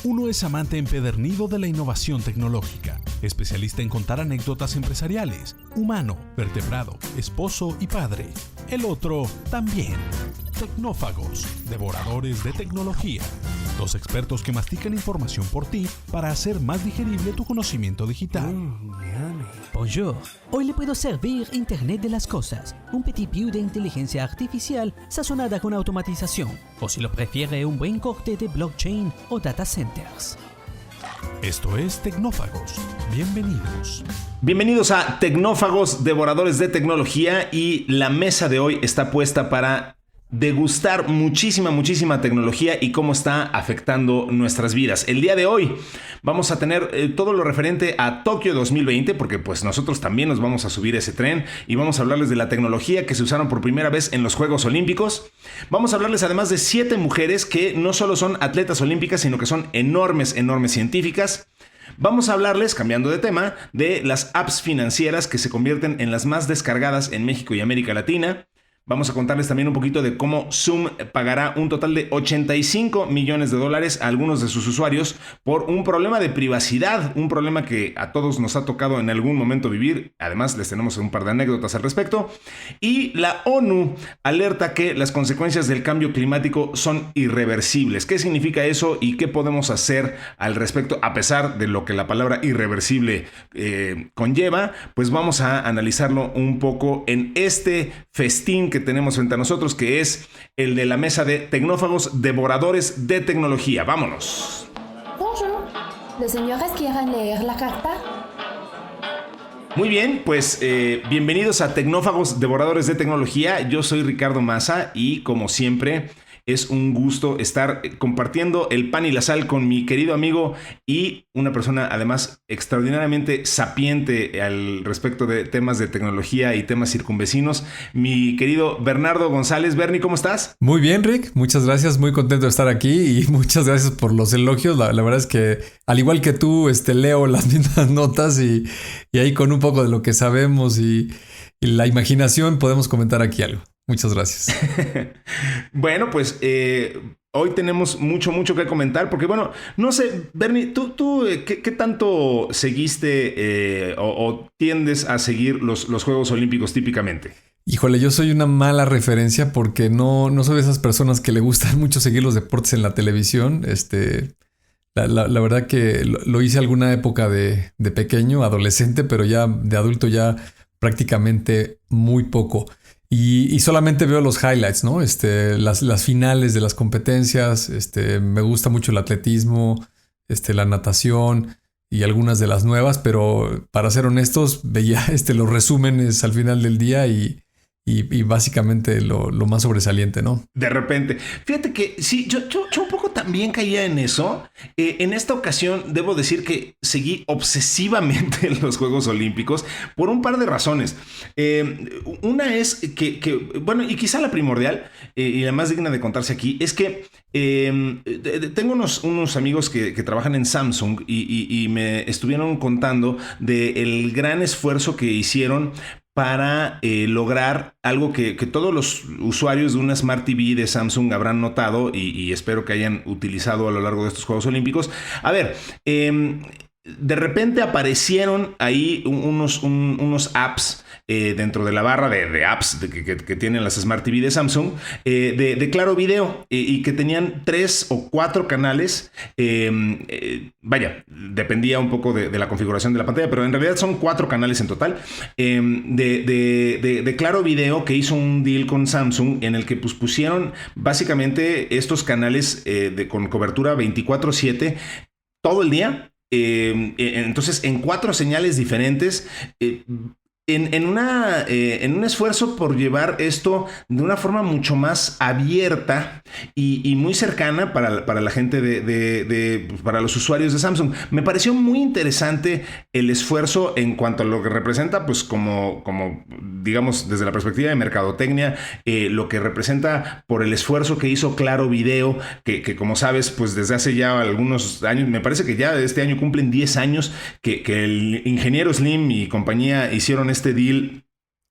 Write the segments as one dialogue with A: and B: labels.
A: Uno es amante empedernido de la innovación tecnológica, especialista en contar anécdotas empresariales, humano, vertebrado, esposo y padre. El otro también. Tecnófagos, devoradores de tecnología. Dos expertos que mastican información por ti para hacer más digerible tu conocimiento digital.
B: Bonjour. Hoy le puedo servir Internet de las Cosas, un petit piou de inteligencia artificial sazonada con automatización, o si lo prefiere, un buen corte de blockchain o data centers.
A: Esto es Tecnófagos. Bienvenidos.
C: Bienvenidos a Tecnófagos, devoradores de tecnología, y la mesa de hoy está puesta para degustar muchísima tecnología y cómo está afectando nuestras vidas. El día de hoy vamos a tener todo lo referente a Tokio 2020, porque pues nosotros también nos vamos a subir a ese tren y vamos a hablarles de la tecnología que se usaron por primera vez en los Juegos Olímpicos. Vamos a hablarles además de 7 mujeres que no solo son atletas olímpicas, sino que son enormes científicas. Vamos a hablarles, cambiando de tema, de las apps financieras que se convierten en las más descargadas en México y América Latina. Vamos a contarles también un poquito de cómo Zoom pagará un total de $85 millones a algunos de sus usuarios por un problema de privacidad, un problema que a todos nos ha tocado en algún momento vivir. Además, les tenemos un par de anécdotas al respecto. Y la ONU alerta que las consecuencias del cambio climático son irreversibles. ¿Qué significa eso y qué podemos hacer al respecto, a pesar de lo que la palabra irreversible conlleva? Pues vamos a analizarlo un poco en este festín que tenemos frente a nosotros, que es el de la mesa de tecnófagos devoradores de tecnología. ¡Vámonos!
D: Bonjour. ¿Los señores quieren leer la carta?
C: Muy bien, pues bienvenidos a Tecnófagos devoradores de tecnología. Yo soy Ricardo Maza y, como siempre, es un gusto estar compartiendo el pan y la sal con mi querido amigo y una persona además extraordinariamente sapiente al respecto de temas de tecnología y temas circunvecinos, mi querido Bernardo González. Bernie, ¿cómo estás?
E: Muy bien, Rick. Muchas gracias. Muy contento de estar aquí y muchas gracias por los elogios. La verdad es que, al igual que tú, leo las mismas notas y ahí con un poco de lo que sabemos y la imaginación podemos comentar aquí algo. Muchas gracias.
C: Bueno, pues hoy tenemos mucho que comentar, porque bueno, no sé, Bernie, ¿tú qué tanto seguiste o tiendes a seguir los Juegos Olímpicos típicamente?
E: Híjole, yo soy una mala referencia porque no soy de esas personas que le gustan mucho seguir los deportes en la televisión. La verdad que lo hice alguna época de pequeño, adolescente, pero ya de adulto ya prácticamente muy poco. Y solamente veo los highlights, ¿no? Las finales de las competencias. Me gusta mucho el atletismo, la natación y algunas de las nuevas, pero para ser honestos, veía los resúmenes al final del día y básicamente lo más sobresaliente, ¿no?
C: De repente. Fíjate que sí, yo un poco también caía en eso. En esta ocasión debo decir que seguí obsesivamente los Juegos Olímpicos por un par de razones. Una es que, bueno, y quizá la primordial y la más digna de contarse aquí, es que tengo unos amigos que trabajan en Samsung y me estuvieron contando del gran esfuerzo que hicieron para lograr algo que todos los usuarios de una Smart TV de Samsung habrán notado y espero que hayan utilizado a lo largo de estos Juegos Olímpicos. A ver, de repente aparecieron ahí unos apps dentro de la barra de apps que tienen las Smart TV de Samsung, de Claro Video, y que tenían 3 o 4 canales. Vaya, dependía un poco de la configuración de la pantalla, pero en realidad son 4 canales en total, de Claro Video, que hizo un deal con Samsung en el que pues, pusieron básicamente estos canales con cobertura 24/7 todo el día. Entonces, en 4 señales diferentes, en un esfuerzo por llevar esto de una forma mucho más abierta y muy cercana para la gente para los usuarios de Samsung. Me pareció muy interesante el esfuerzo en cuanto a lo que representa, pues como digamos, desde la perspectiva de mercadotecnia, lo que representa por el esfuerzo que hizo Claro Video, que como sabes, pues desde hace ya algunos años, me parece que ya este año cumplen 10 años que el ingeniero Slim y compañía hicieron este deal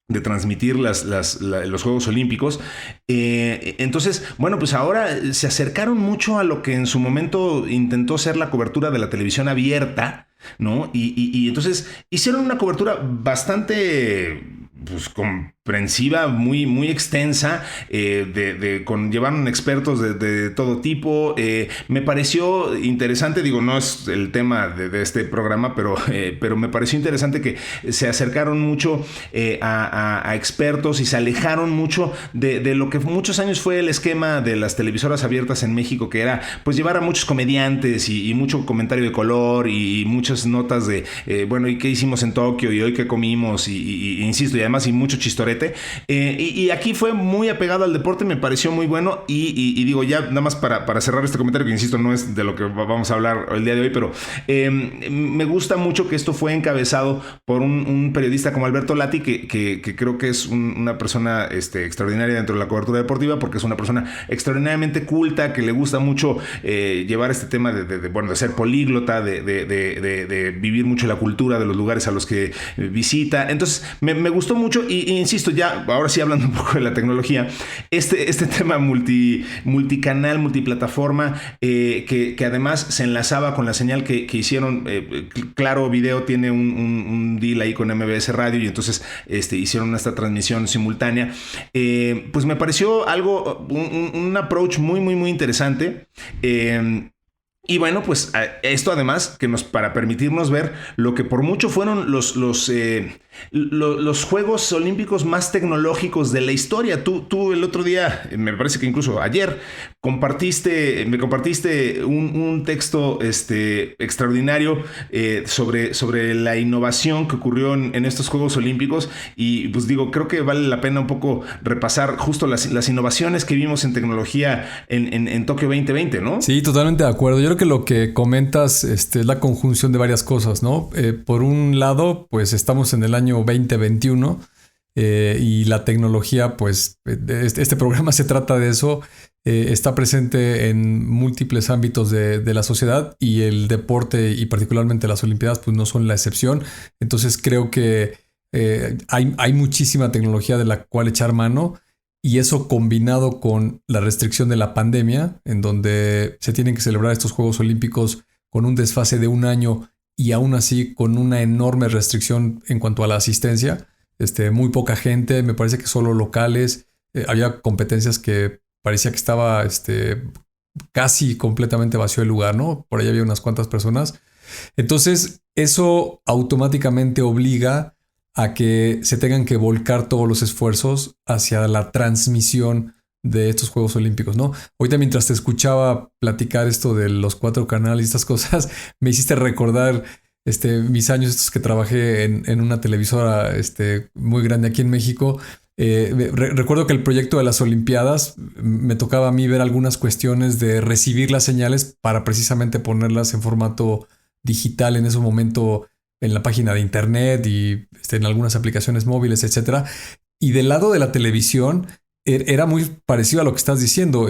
C: de transmitir los Juegos Olímpicos. Entonces, bueno, pues ahora se acercaron mucho a lo que en su momento intentó ser la cobertura de la televisión abierta, ¿no? Y entonces hicieron una cobertura bastante, pues, comprensiva, muy, muy extensa, llevaron expertos de todo tipo. Me pareció interesante, digo, no es el tema de este programa, pero me pareció interesante que se acercaron mucho a expertos y se alejaron mucho de lo que muchos años fue el esquema de las televisoras abiertas en México, que era pues llevar a muchos comediantes y mucho comentario de color y muchas notas de, bueno, ¿y qué hicimos en Tokio? ¿Y hoy qué comimos? Y insisto, y además y mucho chistorete. Y aquí fue muy apegado al deporte, me pareció muy bueno. Y digo, ya nada más para cerrar este comentario, que insisto, no es de lo que vamos a hablar el día de hoy, pero me gusta mucho que esto fue encabezado por un periodista como Alberto Lati, que creo que es una persona extraordinaria dentro de la cobertura deportiva, porque es una persona extraordinariamente culta, que le gusta mucho llevar este tema de ser políglota, de vivir mucho la cultura de los lugares a los que visita. Entonces me gustó mucho y insisto, ya ahora sí hablando un poco de la tecnología, este tema multicanal, multiplataforma, que además se enlazaba con la señal que hicieron. Claro Video tiene un deal ahí con MBS Radio y entonces hicieron esta transmisión simultánea. Pues me pareció algo, un approach muy, muy, muy interesante. Y bueno, pues esto además para permitirnos ver lo que por mucho fueron los Juegos Olímpicos más tecnológicos de la historia. Tú el otro día, me parece que incluso ayer, me compartiste un texto extraordinario sobre la innovación que ocurrió en estos Juegos Olímpicos. Y pues digo, creo que vale la pena un poco repasar justo las innovaciones que vimos en tecnología en Tokio 2020, ¿no?
E: Sí, totalmente de acuerdo. Yo creo que lo que comentas es la conjunción de varias cosas, ¿no? Por un lado, pues estamos en el año 2021 y la tecnología, pues este programa se trata de eso. Está presente en múltiples ámbitos de la sociedad y el deporte y particularmente las Olimpiadas pues no son la excepción. Entonces creo que hay muchísima tecnología de la cual echar mano. Y eso combinado con la restricción de la pandemia, en donde se tienen que celebrar estos Juegos Olímpicos con un desfase de un año y aún así con una enorme restricción en cuanto a la asistencia. Muy poca gente, me parece que solo locales. Había competencias que parecía que estaba casi completamente vacío el lugar, ¿no? Por ahí había unas cuantas personas. Entonces, eso automáticamente obliga a que se tengan que volcar todos los esfuerzos hacia la transmisión de estos Juegos Olímpicos, ¿no? Ahorita mientras te escuchaba platicar esto de los 4 canales y estas cosas, me hiciste recordar mis años estos que trabajé en una televisora muy grande aquí en México. Recuerdo que el proyecto de las Olimpiadas me tocaba a mí ver algunas cuestiones de recibir las señales para precisamente ponerlas en formato digital en ese momento en la página de internet y en algunas aplicaciones móviles, etcétera. Y del lado de la televisión era muy parecido a lo que estás diciendo.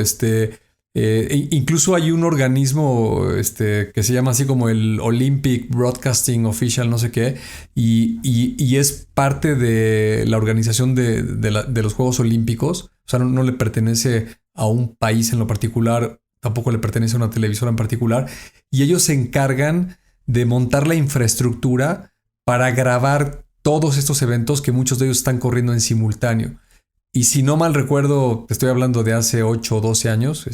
E: Incluso hay un organismo que se llama así como el Olympic Broadcasting Official, no sé qué, y es parte de la organización de los Juegos Olímpicos. O sea, no le pertenece a un país en lo particular, tampoco le pertenece a una televisora en particular, y ellos se encargan de montar la infraestructura para grabar todos estos eventos que muchos de ellos están corriendo en simultáneo. Y si no mal recuerdo, estoy hablando de hace 8 o 12 años,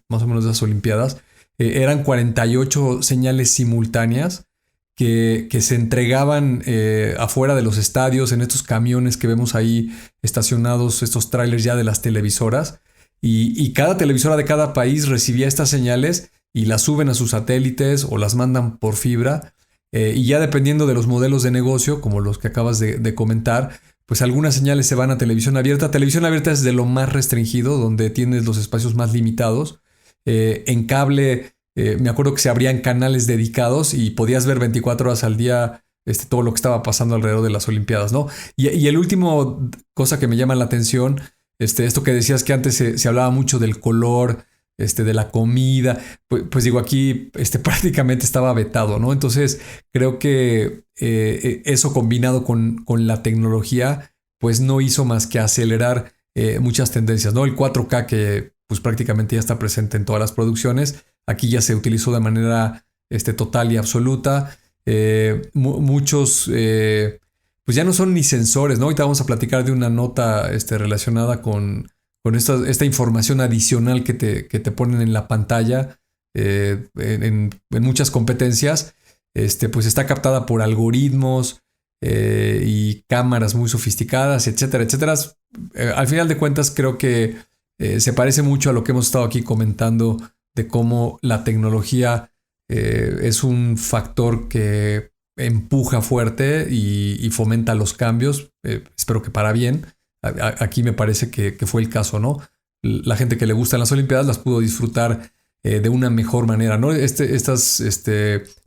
E: más o menos de las Olimpiadas, eran 48 señales simultáneas que se entregaban afuera de los estadios en estos camiones que vemos ahí estacionados, estos trailers ya de las televisoras. Y cada televisora de cada país recibía estas señales y las suben a sus satélites o las mandan por fibra. Y ya dependiendo de los modelos de negocio, como los que acabas de comentar, pues algunas señales se van a televisión abierta. Televisión abierta es de lo más restringido, donde tienes los espacios más limitados. En cable, me acuerdo que se abrían canales dedicados y podías ver 24 horas al día todo lo que estaba pasando alrededor de las Olimpiadas, ¿no? Y el último cosa que me llama la atención, esto que decías que antes se hablaba mucho del color, de la comida, pues digo, aquí prácticamente estaba vetado, ¿no? Entonces creo que eso combinado con la tecnología pues no hizo más que acelerar muchas tendencias, ¿no? El 4K que pues prácticamente ya está presente en todas las producciones, aquí ya se utilizó de manera total y absoluta. Muchos pues ya no son ni sensores, ¿no? Ahorita vamos a platicar de una nota relacionada con esta información adicional que te ponen en la pantalla en muchas competencias. Pues está captada por algoritmos y cámaras muy sofisticadas, etcétera, etcétera. Al final de cuentas creo que se parece mucho a lo que hemos estado aquí comentando de cómo la tecnología es un factor que empuja fuerte y fomenta los cambios. Espero que para bien. Aquí me parece que fue el caso, ¿no? La gente que le gustan las Olimpiadas las pudo disfrutar de una mejor manera, ¿no? Estas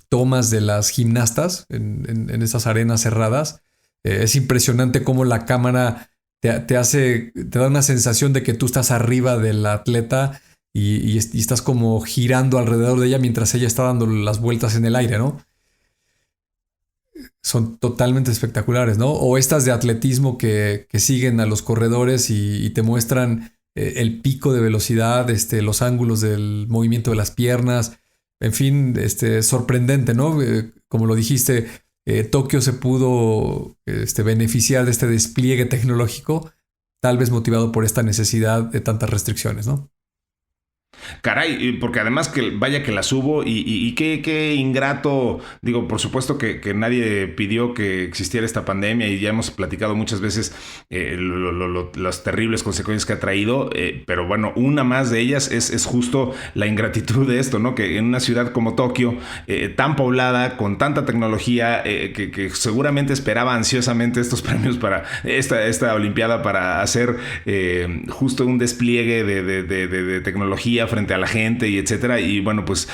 E: tomas de las gimnastas en esas arenas cerradas, es impresionante cómo la cámara te da una sensación de que tú estás arriba del atleta y estás como girando alrededor de ella mientras ella está dando las vueltas en el aire, ¿no? Son totalmente espectaculares, ¿no? O estas de atletismo que siguen a los corredores y te muestran el pico de velocidad, los ángulos del movimiento de las piernas. En fin, sorprendente, ¿no? Como lo dijiste, Tokio se pudo beneficiar de este despliegue tecnológico, tal vez motivado por esta necesidad de tantas restricciones, ¿no?
C: Caray, porque además que vaya que las hubo y qué ingrato, digo, por supuesto que nadie pidió que existiera esta pandemia y ya hemos platicado muchas veces las terribles consecuencias que ha traído, pero bueno, una más de ellas es justo la ingratitud de esto, ¿no? Que en una ciudad como Tokio, tan poblada, con tanta tecnología, que seguramente esperaba ansiosamente estos premios para esta Olimpiada para hacer justo un despliegue de tecnología frente a la gente y etcétera, y bueno, pues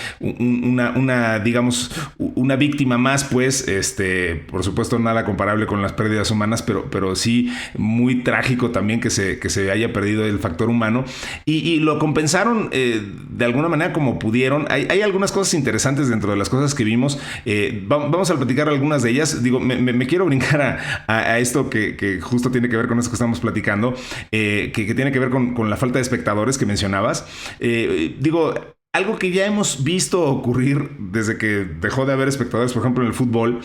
C: digamos una víctima más, pues por supuesto nada comparable con las pérdidas humanas, pero sí muy trágico también que se haya perdido el factor humano y lo compensaron de alguna manera como pudieron. Hay algunas cosas interesantes dentro de las cosas que vimos. Vamos a platicar algunas de ellas. Digo, me quiero brincar a esto que justo tiene que ver con eso que estamos platicando, que tiene que ver con la falta de espectadores que mencionabas. Digo, algo que ya hemos visto ocurrir desde que dejó de haber espectadores, por ejemplo, en el fútbol,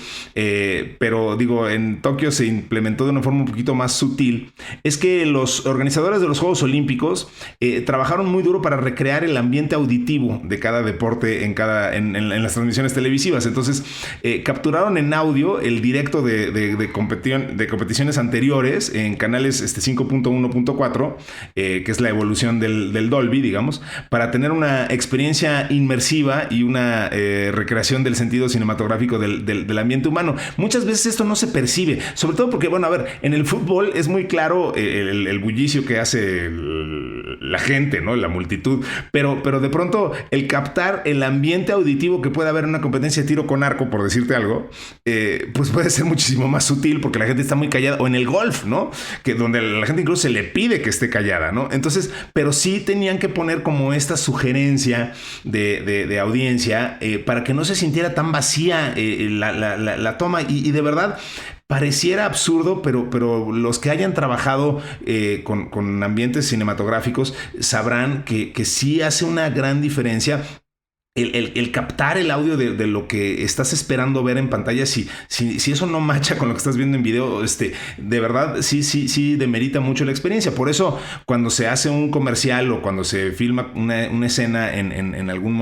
C: pero digo, en Tokio se implementó de una forma un poquito más sutil, es que los organizadores de los Juegos Olímpicos trabajaron muy duro para recrear el ambiente auditivo de cada deporte en las transmisiones televisivas. Entonces, capturaron en audio el directo de competiciones anteriores en canales 5.1.4, que es la evolución del Dolby, digamos, para tener una experiencia inmersiva y una recreación del sentido cinematográfico del ambiente humano. Muchas veces esto no se percibe, sobre todo porque, bueno, a ver, en el fútbol es muy claro el bullicio que hace la gente, ¿no? La multitud, pero de pronto el captar el ambiente auditivo que puede haber en una competencia de tiro con arco, por decirte algo, pues puede ser muchísimo más sutil porque la gente está muy callada, o en el golf, ¿no? Que donde la gente incluso se le pide que esté callada, ¿no? Entonces, pero sí tenían que poner como esta sugerencia de audiencia para que no se sintiera tan vacía la toma y de verdad pareciera absurdo, pero los que hayan trabajado con ambientes cinematográficos sabrán que sí hace una gran diferencia el captar el audio de lo que estás esperando ver en pantalla. Si eso no macha con lo que estás viendo en video, de verdad sí demerita mucho la experiencia. Por eso cuando se hace un comercial o cuando se filma una escena en algún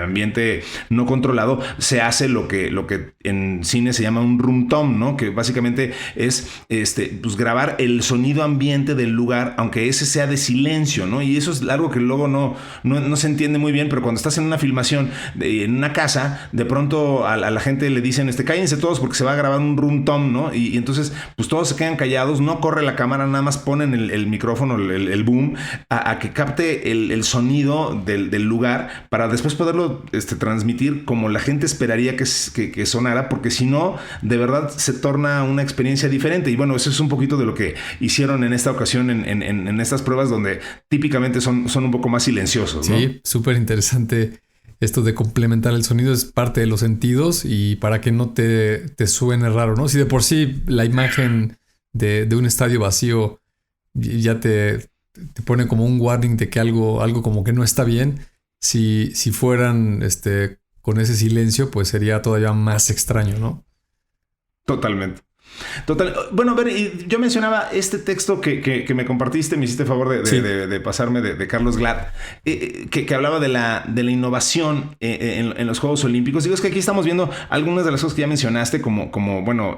C: ambiente no controlado, se hace lo que en cine se llama un room tone, ¿no? Que básicamente es pues grabar el sonido ambiente del lugar, aunque ese sea de silencio, ¿no? Y eso es algo que luego no se entiende muy bien, pero cuando estás en una filmación en una casa, de pronto a la gente le dicen cállense todos porque se va a grabar un room tone, ¿no? Y entonces pues todos se quedan callados, no corre la cámara, nada más ponen el micrófono, el boom, a que capte el sonido del lugar para después poderlo transmitir como la gente esperaría que sonara, porque si no, de verdad se torna una experiencia diferente. Y bueno, eso es un poquito de lo que hicieron en esta ocasión en estas pruebas donde típicamente son un poco más silenciosos, ¿no?
E: Sí, súper interesante. Esto de complementar el sonido es parte de los sentidos y para que no te suene raro, ¿no? Si de por sí la imagen de un estadio vacío ya te pone como un warning de que algo como que no está bien. Si fueran con ese silencio, pues sería todavía más extraño, ¿no?
C: Totalmente. Total. Bueno, a ver, y yo mencionaba este texto que me compartiste, me hiciste favor de pasarme de Carlos Glad, que hablaba de la innovación en los Juegos Olímpicos. Digo, es que aquí estamos viendo algunas de las cosas que ya mencionaste, como bueno,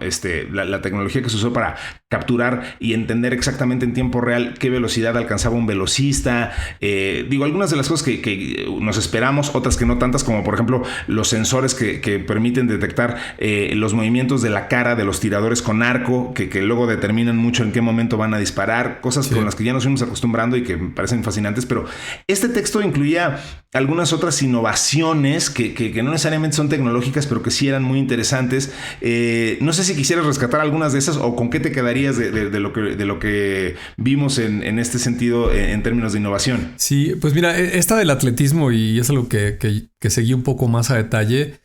C: la tecnología que se usó para capturar y entender exactamente en tiempo real qué velocidad alcanzaba un velocista. Digo, algunas de las cosas que nos esperamos, otras que no tantas, como por ejemplo los sensores que permiten detectar los movimientos de la cara de los tiradores con arco, que luego determinan mucho en qué momento van a disparar, cosas con las que ya nos fuimos acostumbrando y que me parecen fascinantes. Pero este texto incluía algunas otras innovaciones que no necesariamente son tecnológicas, pero que sí eran muy interesantes. No sé si quisieras rescatar algunas de esas o con qué te quedarías de lo que vimos en este sentido en términos de innovación.
E: Sí, pues mira, esta del atletismo, y es algo que seguí un poco más a detalle,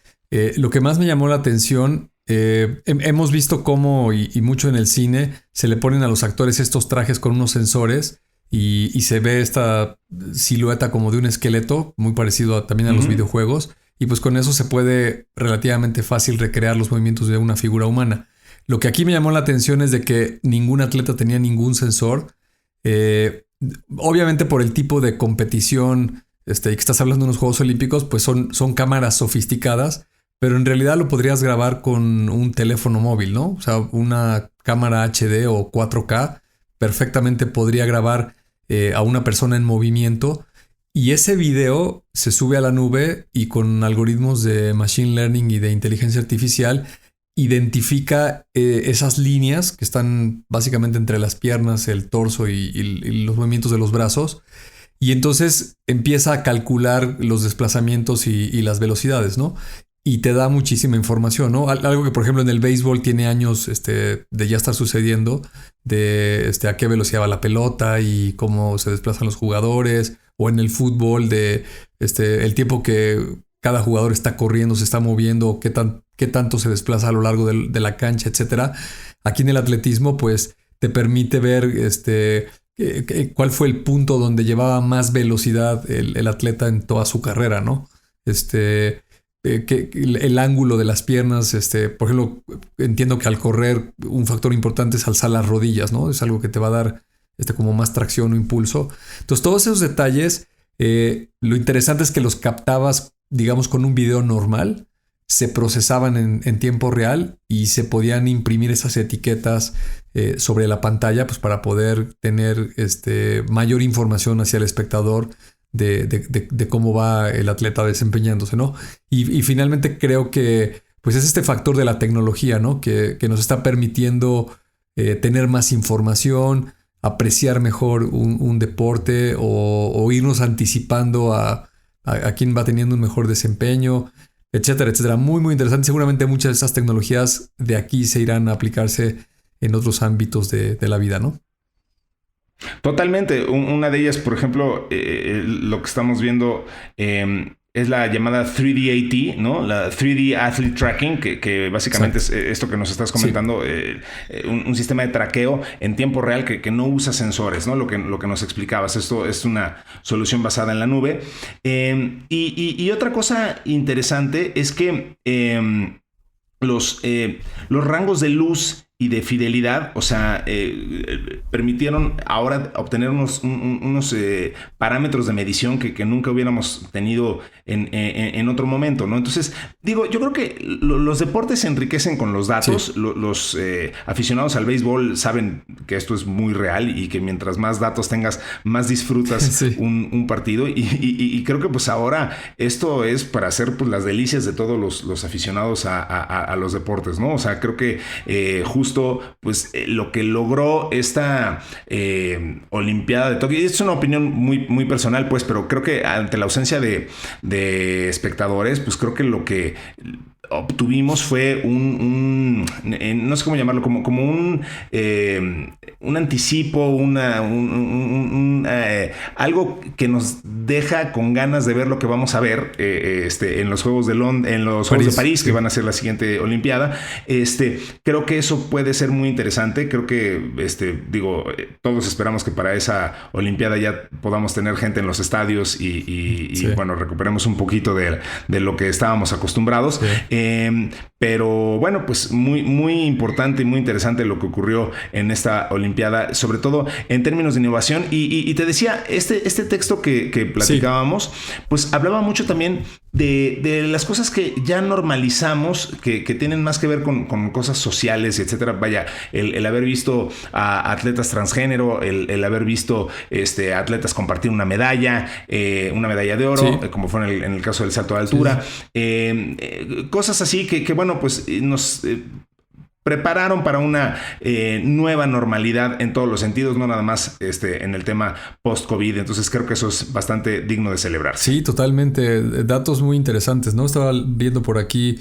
E: lo que más me llamó la atención, hemos visto cómo, y mucho en el cine, se le ponen a los actores estos trajes con unos sensores y se ve esta silueta como de un esqueleto, muy parecido también a los videojuegos, y pues con eso se puede relativamente fácil recrear los movimientos de una figura humana. Lo que aquí me llamó la atención es de que ningún atleta tenía ningún sensor. Obviamente por el tipo de competición y que estás hablando de unos Juegos Olímpicos, pues son cámaras sofisticadas, pero en realidad lo podrías grabar con un teléfono móvil, ¿no? O sea, una cámara HD o 4K perfectamente podría grabar a una persona en movimiento, y ese video se sube a la nube y con algoritmos de machine learning y de inteligencia artificial identifica esas líneas que están básicamente entre las piernas, el torso y los movimientos de los brazos, y entonces empieza a calcular los desplazamientos y las velocidades, ¿no? Y te da muchísima información, ¿no? Algo que, por ejemplo, en el béisbol tiene años de ya estar sucediendo, de a qué velocidad va la pelota y cómo se desplazan los jugadores, o en el fútbol de el tiempo que cada jugador está corriendo, se está moviendo, qué tanto se desplaza a lo largo de la cancha, etcétera. Aquí en el atletismo, pues, te permite ver cuál fue el punto donde llevaba más velocidad el atleta en toda su carrera, ¿no? El ángulo de las piernas, por ejemplo, entiendo que al correr un factor importante es alzar las rodillas, ¿no? Es algo que te va a dar como más tracción o impulso. Entonces, todos esos detalles, lo interesante es que los captabas, digamos, con un video normal, se procesaban en tiempo real y se podían imprimir esas etiquetas sobre la pantalla, pues para poder tener mayor información hacia el espectador de cómo va el atleta desempeñándose, ¿no? Y finalmente creo que pues es este factor de la tecnología, ¿no? Que nos está permitiendo tener más información, apreciar mejor un deporte o irnos anticipando a quién va teniendo un mejor desempeño, etcétera, etcétera. Muy, muy interesante. Seguramente muchas de estas tecnologías de aquí se irán a aplicarse en otros ámbitos de la vida, ¿no?
C: Totalmente. Una de ellas, por ejemplo, lo que estamos viendo es la llamada 3D AT, ¿no? La 3D Athlete Tracking, que básicamente es esto que nos estás comentando, un sistema de traqueo en tiempo real que no usa sensores, ¿no? Lo que nos explicabas. Esto es una solución basada en la nube. Y otra cosa interesante es que los rangos de luz y de fidelidad, o sea, permitieron ahora obtener unos parámetros de medición que nunca hubiéramos tenido en otro momento, ¿no? Entonces, digo, yo creo que los deportes se enriquecen con los datos. Sí. Los aficionados al béisbol saben que esto es muy real y que mientras más datos tengas, más disfrutas sí. un partido. Y creo que pues ahora esto es para hacer pues las delicias de todos los aficionados a los deportes, ¿no? O sea, creo que justo pues lo que logró esta Olimpiada de Tokio, y es una opinión muy, muy personal, pues, pero creo que ante la ausencia de espectadores, pues creo que lo que obtuvimos fue no sé cómo llamarlo, como un anticipo, algo que nos deja con ganas de ver lo que vamos a ver en los Juegos de París, que van a ser la siguiente Olimpiada. Creo que eso puede ser muy interesante. Creo que todos esperamos que para esa Olimpiada ya podamos tener gente en los estadios y bueno, recuperemos un poquito de lo que estábamos acostumbrados. Sí. Pero bueno, pues muy, muy importante y muy interesante lo que ocurrió en esta Olimpiada, sobre todo en términos de innovación. Y te decía, este texto que platicábamos, pues hablaba mucho también de las cosas que ya normalizamos, que tienen más que ver con cosas sociales, etcétera. Vaya, el haber visto a atletas transgénero, el haber visto atletas compartir una medalla de oro, como fue en el caso del salto de altura. Sí. Cosas así que bueno, pues nos prepararon para una nueva normalidad en todos los sentidos, no nada más en el tema post-COVID. Entonces creo que eso es bastante digno de celebrar.
E: Sí, totalmente. Datos muy interesantes, ¿no? Estaba viendo por aquí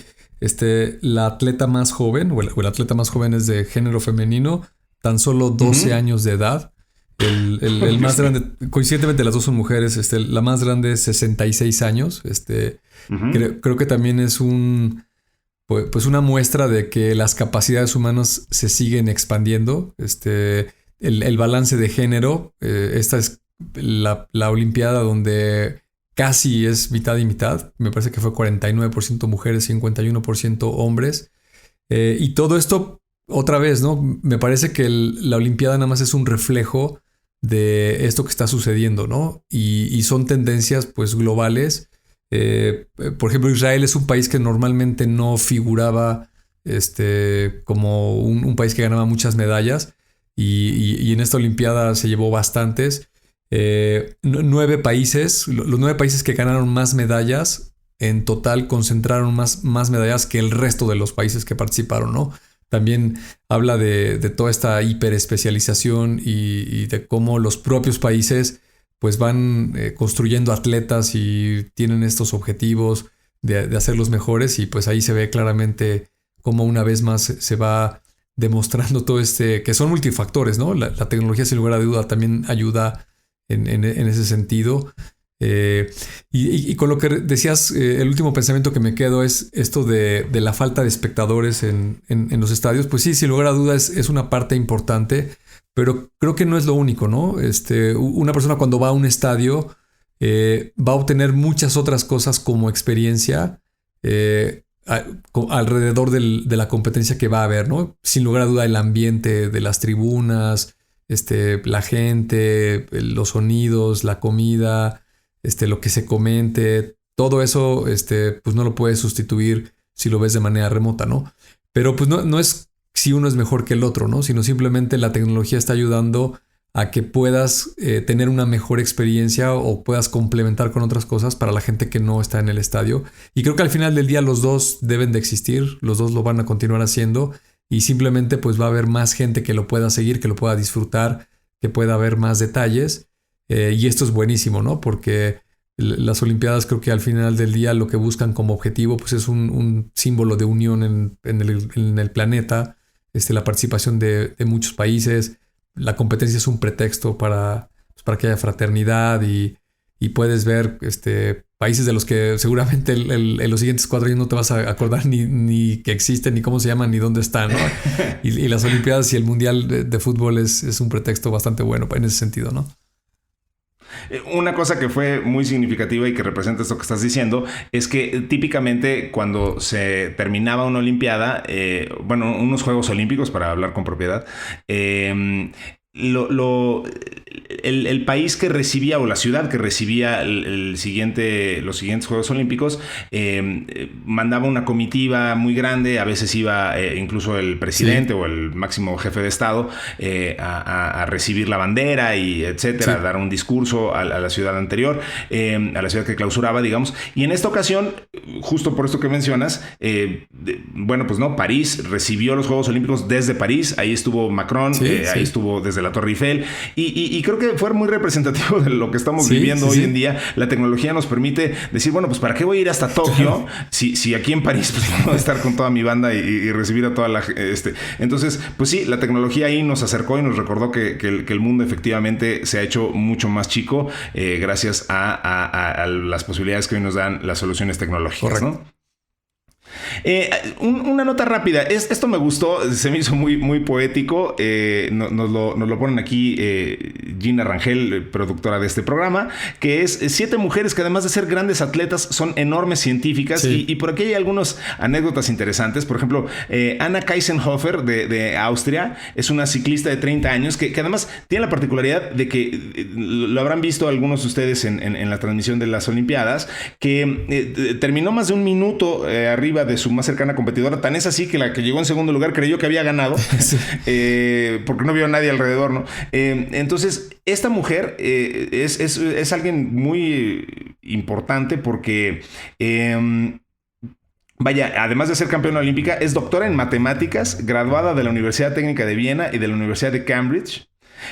E: la atleta más joven, o el atleta más joven es de género femenino, tan solo 12 años de edad. El más grande, coincidentemente las dos son mujeres, la más grande es 66 años. Creo que también es pues una muestra de que las capacidades humanas se siguen expandiendo. El balance de género, esta es la Olimpiada donde casi es mitad y mitad. Me parece que fue 49% mujeres, 51% hombres. Y todo esto, otra vez, ¿no? Me parece que la Olimpiada nada más es un reflejo de esto que está sucediendo, ¿no? Y son tendencias, pues, globales. Por ejemplo, Israel es un país que normalmente no figuraba como un país que ganaba muchas medallas y en esta Olimpiada se llevó bastantes. 9 países, los 9 países que ganaron más medallas en total concentraron más medallas que el resto de los países que participaron, ¿no? También habla de toda esta hiperespecialización y de cómo los propios países pues van construyendo atletas y tienen estos objetivos de hacerlos mejores, y pues ahí se ve claramente cómo una vez más se va demostrando todo que son multifactores, ¿no? La tecnología, sin lugar a duda, también ayuda en ese sentido. Y con lo que decías, el último pensamiento que me quedo es esto de la falta de espectadores en los estadios. Pues sí, sin lugar a dudas es una parte importante, pero creo que no es lo único, ¿no? Una persona cuando va a un estadio va a obtener muchas otras cosas como experiencia alrededor de la competencia que va a haber, ¿no? Sin lugar a duda el ambiente de las tribunas, la gente, los sonidos, la comida, lo que se comente, todo eso pues no lo puedes sustituir si lo ves de manera remota, ¿no? Pero pues no es si uno es mejor que el otro, ¿no? Sino simplemente la tecnología está ayudando a que puedas tener una mejor experiencia o puedas complementar con otras cosas para la gente que no está en el estadio. Y creo que al final del día los dos deben de existir, los dos lo van a continuar haciendo, y simplemente pues va a haber más gente que lo pueda seguir, que lo pueda disfrutar, que pueda haber más detalles. Y esto es buenísimo, ¿no? Porque las Olimpiadas creo que al final del día lo que buscan como objetivo pues es un símbolo de unión en el planeta, la participación de muchos países. La competencia es un pretexto para que haya fraternidad y puedes ver países de los que seguramente en los siguientes 4 años no te vas a acordar ni que existen, ni cómo se llaman, ni dónde están, ¿no? y las Olimpiadas y el Mundial de fútbol es un pretexto bastante bueno en ese sentido, ¿no?
C: Una cosa que fue muy significativa y que representa esto que estás diciendo es que típicamente cuando se terminaba una Olimpiada, unos Juegos Olímpicos, para hablar con propiedad, el país que recibía, o la ciudad que recibía los siguientes Juegos Olímpicos, mandaba una comitiva muy grande. A veces iba incluso el presidente o el máximo jefe de Estado a recibir la bandera y etcétera, a dar un discurso a la ciudad anterior, a la ciudad que clausuraba, digamos. Y en esta ocasión, justo por esto que mencionas, París recibió los Juegos Olímpicos desde París. Ahí estuvo Macron, ahí estuvo desde la Torre Eiffel, y creo que fue muy representativo de lo que estamos viviendo hoy en día. La tecnología nos permite decir, bueno, pues ¿para qué voy a ir hasta Tokio si aquí en París pues, puedo estar con toda mi banda y recibir a toda la Entonces, pues sí, la tecnología ahí nos acercó y nos recordó que el mundo efectivamente se ha hecho mucho más chico gracias a las posibilidades que hoy nos dan las soluciones tecnológicas, ¿no? Una nota rápida. Esto me gustó, se me hizo muy poético. Nos lo ponen aquí Gina Rangel, productora de este programa, que es 7 mujeres que además de ser grandes atletas son enormes científicas y por aquí hay algunas anécdotas interesantes. Por ejemplo, Anna Kaisenhofer de Austria es una ciclista de 30 años que además tiene la particularidad de que lo habrán visto algunos de ustedes en la transmisión de las Olimpiadas, que terminó más de un minuto arriba de su más cercana competidora. Tan es así que la que llegó en segundo lugar creyó que había ganado porque no vio a nadie alrededor, ¿no? Entonces esta mujer es alguien muy importante porque vaya, además de ser campeona olímpica, es doctora en matemáticas, graduada de la Universidad Técnica de Viena y de la Universidad de Cambridge.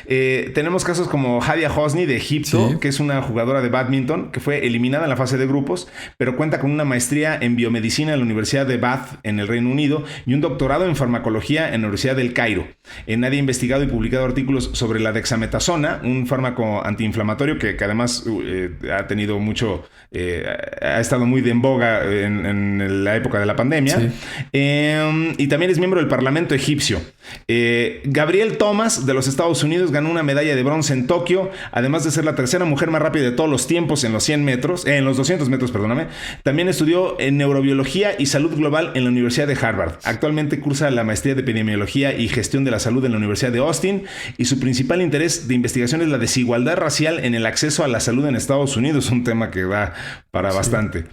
C: Tenemos casos como Hadia Hosni de Egipto, que es una jugadora de badminton que fue eliminada en la fase de grupos, pero cuenta con una maestría en biomedicina en la Universidad de Bath en el Reino Unido y un doctorado en farmacología en la Universidad del Cairo. Nadie ha investigado y publicado artículos sobre la dexametasona, un fármaco antiinflamatorio que además ha tenido mucho, ha estado muy en boga en la época de la pandemia. Y también es miembro del Parlamento egipcio. Gabrielle Thomas de los Estados Unidos ganó una medalla de bronce en Tokio, además de ser la tercera mujer más rápida de todos los tiempos en los 100 metros, en los 200 metros, perdóname. También estudió en neurobiología y salud global en la Universidad de Harvard. Actualmente cursa la maestría de epidemiología y gestión de la salud en la Universidad de Austin y su principal interés de investigación es la desigualdad racial en el acceso a la salud en Estados Unidos, un tema que da para bastante.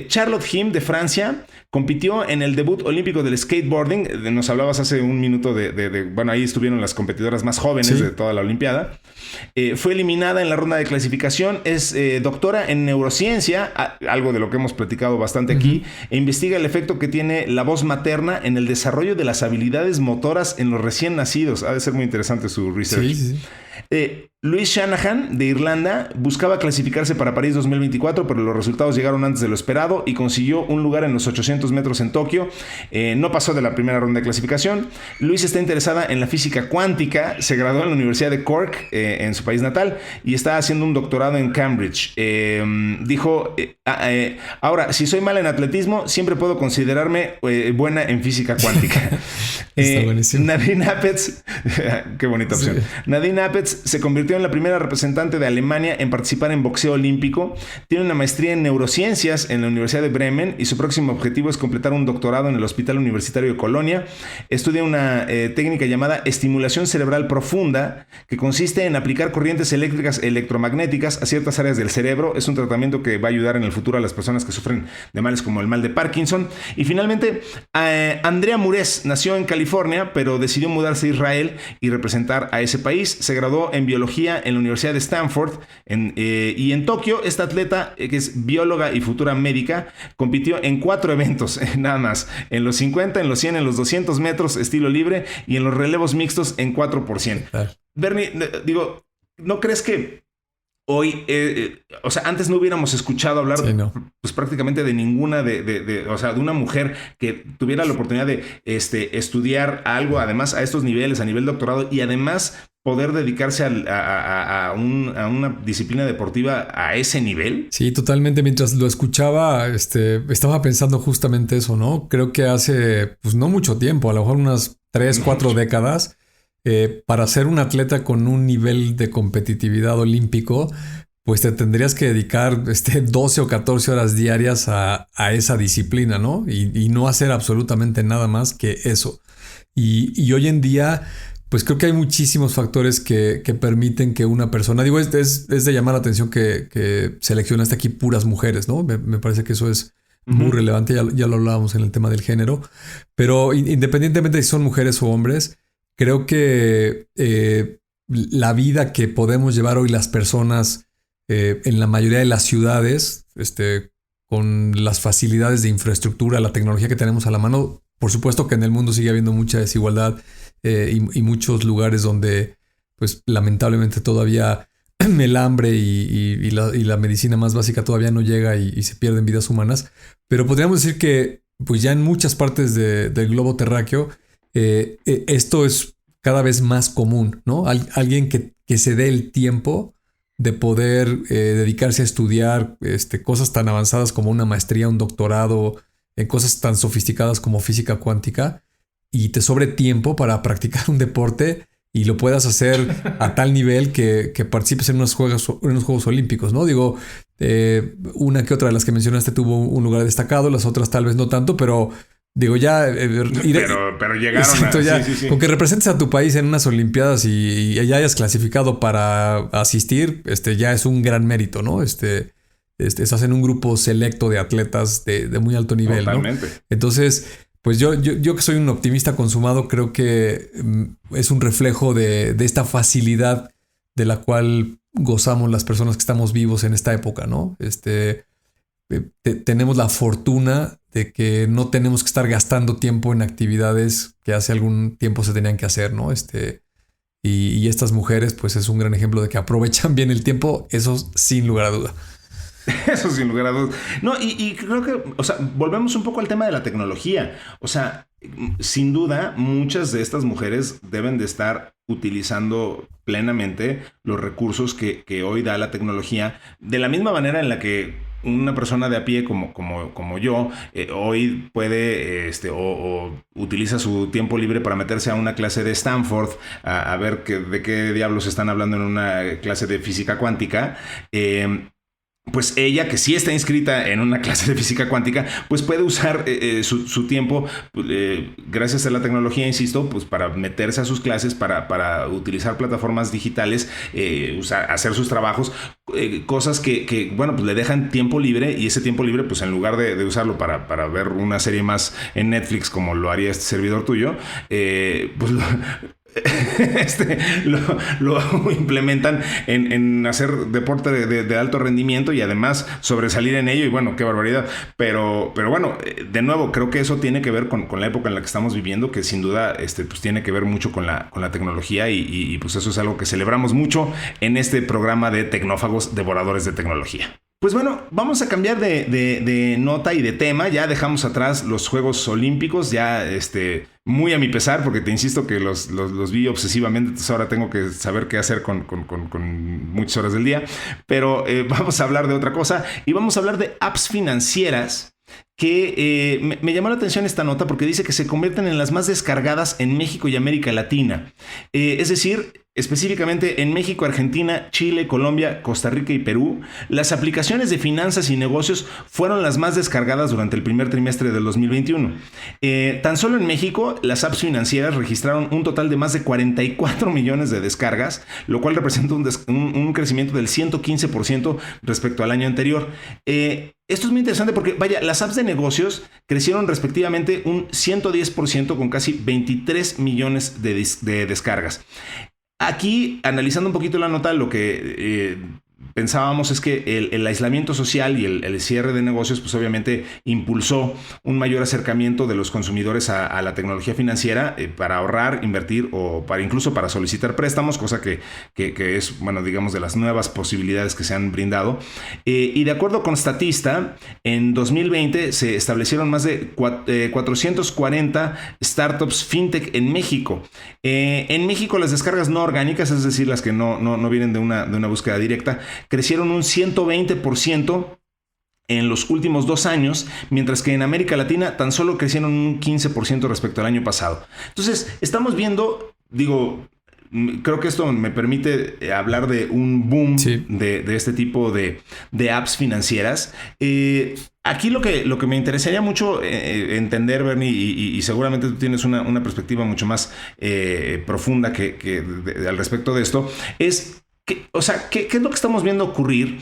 C: Charlotte Him de Francia compitió en el debut olímpico del skateboarding. Nos hablabas hace un minuto bueno, ahí estuvieron las competidoras más jóvenes de toda la Olimpiada. Fue eliminada en la ronda de clasificación. Es doctora en neurociencia, algo de lo que hemos platicado bastante aquí, e investiga el efecto que tiene la voz materna en el desarrollo de las habilidades motoras en los recién nacidos. Ha de ser muy interesante su research. Louise Shanahan de Irlanda buscaba clasificarse para París 2024, pero los resultados llegaron antes de lo esperado y consiguió un lugar en los 800 metros en Tokio. No pasó de la primera ronda de clasificación. Louise está interesada en la física cuántica, se graduó en la Universidad de Cork, en su país natal, y está haciendo un doctorado en Cambridge. Dijo, ahora, si soy mala en atletismo, siempre puedo considerarme buena en física cuántica. Nadine Apetz, qué bonita opción. Nadine Apetz se convirtió en la primera representante de Alemania en participar en boxeo olímpico. Tiene una maestría en neurociencias en la Universidad de Bremen y su próximo objetivo es completar un doctorado en el Hospital Universitario de Colonia. Estudia una técnica llamada estimulación cerebral profunda, que consiste en aplicar corrientes eléctricas electromagnéticas a ciertas áreas del cerebro. Es un tratamiento que va a ayudar en el futuro a las personas que sufren de males como el mal de Parkinson. Y finalmente, Andrea Mures nació en California, pero decidió mudarse a Israel y representar a ese país. Se graduó en biología en la Universidad de Stanford y en Tokio. Esta atleta, que es bióloga y futura médica, compitió en 4 eventos nada más: en los 50, en los 100, en los 200 metros estilo libre y en los relevos mixtos en 4%. Bernie, digo, ¿no crees que hoy, o sea, antes no hubiéramos escuchado hablar pues prácticamente de ninguna o sea, de una mujer que tuviera la oportunidad de estudiar algo, además a estos niveles, a nivel doctorado, y además poder dedicarse a una disciplina deportiva a ese nivel? Sí, totalmente. Mientras lo escuchaba, estaba pensando justamente eso, ¿no? Creo que hace, pues no mucho tiempo, a lo mejor unas 3, 4 décadas, para ser un atleta con un nivel de competitividad olímpico, pues te tendrías que dedicar 12 o 14 horas diarias a esa disciplina, ¿no? Y no hacer absolutamente nada más que eso. Y hoy en día, pues creo que hay muchísimos factores que permiten que una persona... Digo, es de llamar la atención que seleccionaste aquí puras mujeres, ¿no? Me parece que eso es muy relevante. Ya lo hablábamos en el tema del género. Pero independientemente de si son mujeres o hombres, creo que la vida que podemos llevar hoy las personas en la mayoría de las ciudades, con las facilidades de infraestructura, la tecnología que tenemos a la mano, por supuesto que en el mundo sigue habiendo mucha desigualdad y muchos lugares donde
E: pues lamentablemente todavía el hambre y la medicina más básica todavía no llega y se pierden vidas humanas. Pero podríamos decir que pues ya en muchas partes del globo terráqueo esto es cada vez más común, ¿no? Alguien que se dé el tiempo de poder dedicarse a estudiar cosas tan avanzadas como una maestría, un doctorado, en cosas tan sofisticadas como física cuántica, y te sobre tiempo para practicar un deporte y lo puedas hacer a tal nivel que participes en unos Juegos Olímpicos, ¿no? Digo, una que otra de las que mencionaste tuvo un lugar destacado, las otras tal vez no tanto, pero digo, ya...
C: pero llegaron
E: exacto, ya, sí. Con que representes a tu país en unas Olimpiadas y ya hayas clasificado para asistir, ya es un gran mérito, ¿no? Estás en un grupo selecto de atletas de muy alto nivel,
C: totalmente, ¿no?
E: Entonces, pues yo que soy un optimista consumado, creo que es un reflejo de esta facilidad de la cual gozamos las personas que estamos vivos en esta época, ¿no? Tenemos la fortuna de que no tenemos que estar gastando tiempo en actividades que hace algún tiempo se tenían que hacer, ¿no? Y estas mujeres, pues es un gran ejemplo de que aprovechan bien el tiempo, eso sin lugar a duda.
C: Eso sin lugar a dudas. No, y creo que, o sea, volvemos un poco al tema de la tecnología. O sea, sin duda, muchas de estas mujeres deben de estar utilizando plenamente los recursos que hoy da la tecnología, de la misma manera en la que una persona de a pie como yo hoy puede o utiliza su tiempo libre para meterse a una clase de Stanford a ver de qué diablos están hablando en una clase de física cuántica. Pues ella, que sí está inscrita en una clase de física cuántica, pues puede usar su tiempo, gracias a la tecnología, insisto, pues para meterse a sus clases, para utilizar plataformas digitales, hacer sus trabajos, cosas que bueno, pues le dejan tiempo libre, y ese tiempo libre, pues en lugar de usarlo para ver una serie más en Netflix, como lo haría este servidor tuyo, pues lo implementan en hacer deporte de alto rendimiento y además sobresalir en ello, y bueno, qué barbaridad. Pero bueno, de nuevo, creo que eso tiene que ver con la época en la que estamos viviendo, que sin duda pues tiene que ver mucho con la tecnología, y pues eso es algo que celebramos mucho en este programa de Tecnófagos, Devoradores de Tecnología. Pues bueno, vamos a cambiar de nota y de tema. Ya dejamos atrás los Juegos Olímpicos, ya muy a mi pesar, porque te insisto que los vi obsesivamente, entonces ahora tengo que saber qué hacer con muchas horas del día. Pero vamos a hablar de otra cosa, y vamos a hablar de apps financieras que me llamó la atención esta nota porque dice que se convierten en las más descargadas en México y América Latina. Es decir, específicamente en México, Argentina, Chile, Colombia, Costa Rica y Perú, las aplicaciones de finanzas y negocios fueron las más descargadas durante el primer trimestre del 2021. Tan solo en México, las apps financieras registraron un total de más de 44 millones de descargas, lo cual representa un crecimiento del 115% respecto al año anterior. Esto es muy interesante porque, vaya, las apps de negocios crecieron respectivamente un 110% con casi 23 millones de descargas. Aquí, analizando un poquito la nota, lo que pensábamos es que el aislamiento social y el cierre de negocios, pues obviamente impulsó un mayor acercamiento de los consumidores a la tecnología financiera para ahorrar, invertir o incluso para solicitar préstamos, cosa que es, bueno, digamos, de las nuevas posibilidades que se han brindado. Y de acuerdo con Statista, en 2020 se establecieron más de 440 startups fintech en México. En México, las descargas no orgánicas, es decir, las que no vienen de una búsqueda directa, crecieron un 120% en los últimos 2 años, mientras que en América Latina tan solo crecieron un 15% respecto al año pasado. Entonces, estamos viendo, creo que esto me permite hablar de un boom, sí, de este tipo de apps financieras. Aquí lo que me interesaría mucho entender, Bernie, y seguramente tú tienes una perspectiva mucho más profunda al respecto de esto, es ¿Qué es lo que estamos viendo ocurrir?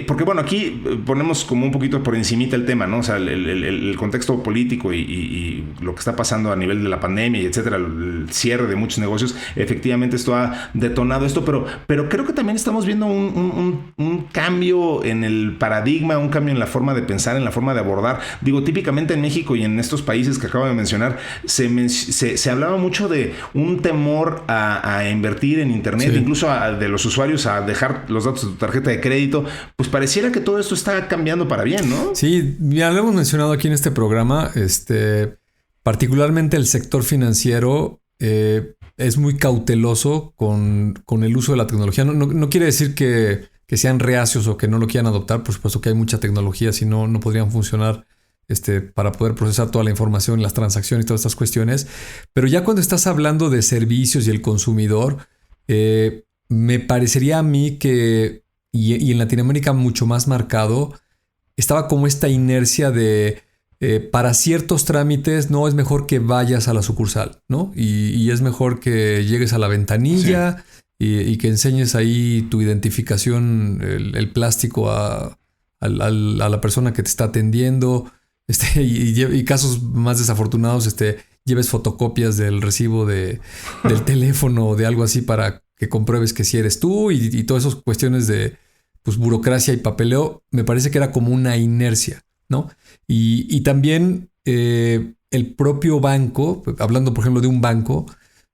C: Porque bueno, aquí ponemos como un poquito por encimita el tema, ¿no? O sea, el contexto político y lo que está pasando a nivel de la pandemia y etcétera, el cierre de muchos negocios, efectivamente esto ha detonado esto, pero creo que también estamos viendo un cambio en el paradigma, un cambio en la forma de pensar, en la forma de abordar. Digo, típicamente en México y en estos países que acabo de mencionar, se hablaba mucho de un temor a invertir en Internet, sí. Incluso de los usuarios a dejar los datos de tu tarjeta de crédito. Pues pareciera que todo esto está cambiando para bien, ¿no?
E: Sí, ya lo hemos mencionado aquí en este programa. Particularmente el sector financiero es muy cauteloso con el uso de la tecnología. No quiere decir que sean reacios o que no lo quieran adoptar. Por supuesto que hay mucha tecnología, si no podrían funcionar para poder procesar toda la información, las transacciones y todas estas cuestiones. Pero ya cuando estás hablando de servicios y el consumidor, me parecería a mí que, y en Latinoamérica mucho más marcado, estaba como esta inercia de para ciertos trámites no es mejor que vayas a la sucursal, ¿no? Y es mejor que llegues a la ventanilla, sí. y que enseñes ahí tu identificación, el plástico a la persona que te está atendiendo. Y casos más desafortunados, lleves fotocopias del recibo del teléfono o de algo así para que compruebes que sí eres tú y todas esas cuestiones de pues, burocracia y papeleo. Me parece que era como una inercia, ¿no? Y también el propio banco, hablando por ejemplo de un banco,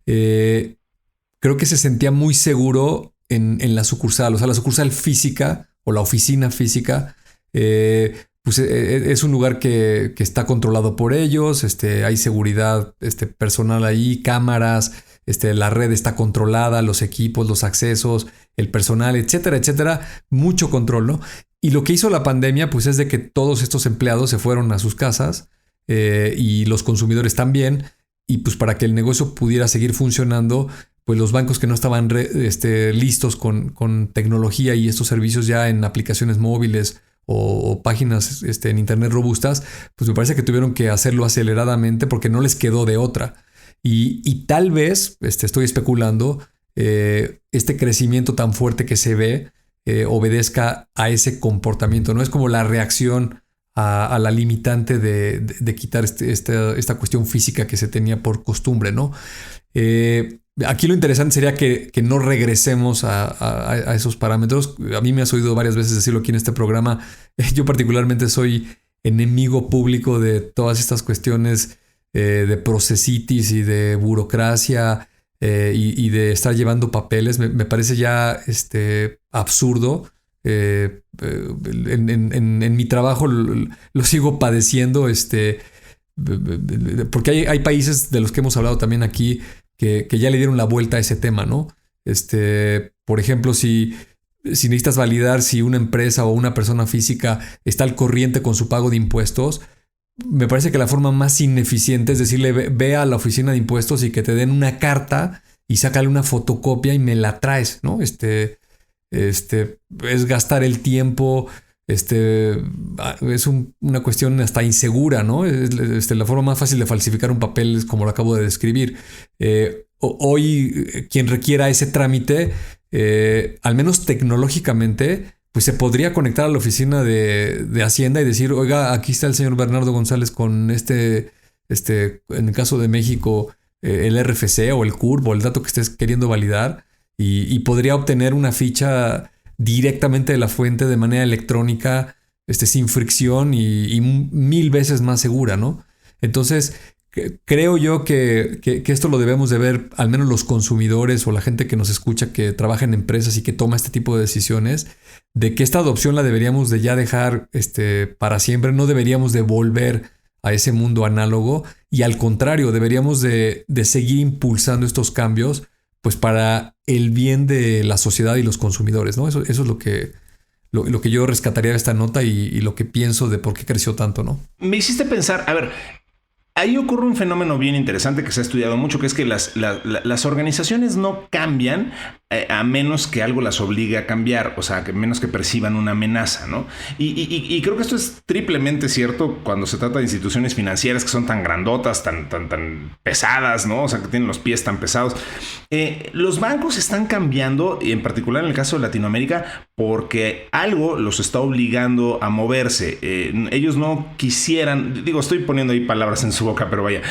E: creo que se sentía muy seguro en la sucursal, o sea, la sucursal física o la oficina física, pues es un lugar que está controlado por ellos, hay seguridad personal ahí, cámaras, la red está controlada, los equipos, los accesos, el personal, etcétera, etcétera, mucho control, ¿no? Y lo que hizo la pandemia, pues es de que todos estos empleados se fueron a sus casas y los consumidores también, y pues para que el negocio pudiera seguir funcionando, pues los bancos que no estaban listos con tecnología y estos servicios ya en aplicaciones móviles o páginas en internet robustas, pues me parece que tuvieron que hacerlo aceleradamente porque no les quedó de otra. Y tal vez, estoy especulando, este crecimiento tan fuerte que se ve obedezca a ese comportamiento, ¿no? Es como la reacción a la limitante de quitar esta cuestión física que se tenía por costumbre, ¿no? Aquí lo interesante sería que no regresemos a esos parámetros. A mí me has oído varias veces decirlo aquí en este programa. Yo particularmente soy enemigo público de todas estas cuestiones de procesitis y de burocracia y de estar llevando papeles. Me parece ya absurdo. En mi trabajo lo sigo padeciendo, porque hay países de los que hemos hablado también aquí que ya le dieron la vuelta a ese tema, ¿no? Por ejemplo, si necesitas validar si una empresa o una persona física está al corriente con su pago de impuestos, me parece que la forma más ineficiente es decirle ve a la oficina de impuestos y que te den una carta y sácale una fotocopia y me la traes, ¿no? Es gastar el tiempo, es una cuestión hasta insegura, ¿no? La forma más fácil de falsificar un papel es como lo acabo de describir. Hoy, quien requiera ese trámite, al menos tecnológicamente, pues se podría conectar a la oficina de Hacienda y decir, oiga, aquí está el señor Bernardo González con en el caso de México, el RFC o el CURP o el dato que estés queriendo validar, y podría obtener una ficha directamente de la fuente de manera electrónica, sin fricción y 1000 veces más segura, ¿no? Entonces, creo yo que esto lo debemos de ver, al menos los consumidores o la gente que nos escucha, que trabaja en empresas y que toma este tipo de decisiones, de que esta adopción la deberíamos de ya dejar para siempre. No deberíamos de volver a ese mundo análogo y al contrario, deberíamos de seguir impulsando estos cambios, pues para el bien de la sociedad y los consumidores, ¿no? Eso es lo que yo rescataría de esta nota y lo que pienso de por qué creció tanto, ¿no?
C: Me hiciste pensar, a ver, ahí ocurre un fenómeno bien interesante que se ha estudiado mucho, que es que las organizaciones no cambian a menos que algo las obligue a cambiar, o sea, que menos que perciban una amenaza, ¿no? Y creo que esto es triplemente cierto cuando se trata de instituciones financieras que son tan grandotas, tan pesadas, ¿no? O sea, que tienen los pies tan pesados. Los bancos están cambiando, y en particular en el caso de Latinoamérica, porque algo los está obligando a moverse. Ellos no quisieran, digo, estoy poniendo ahí palabras en su boca, pero vaya,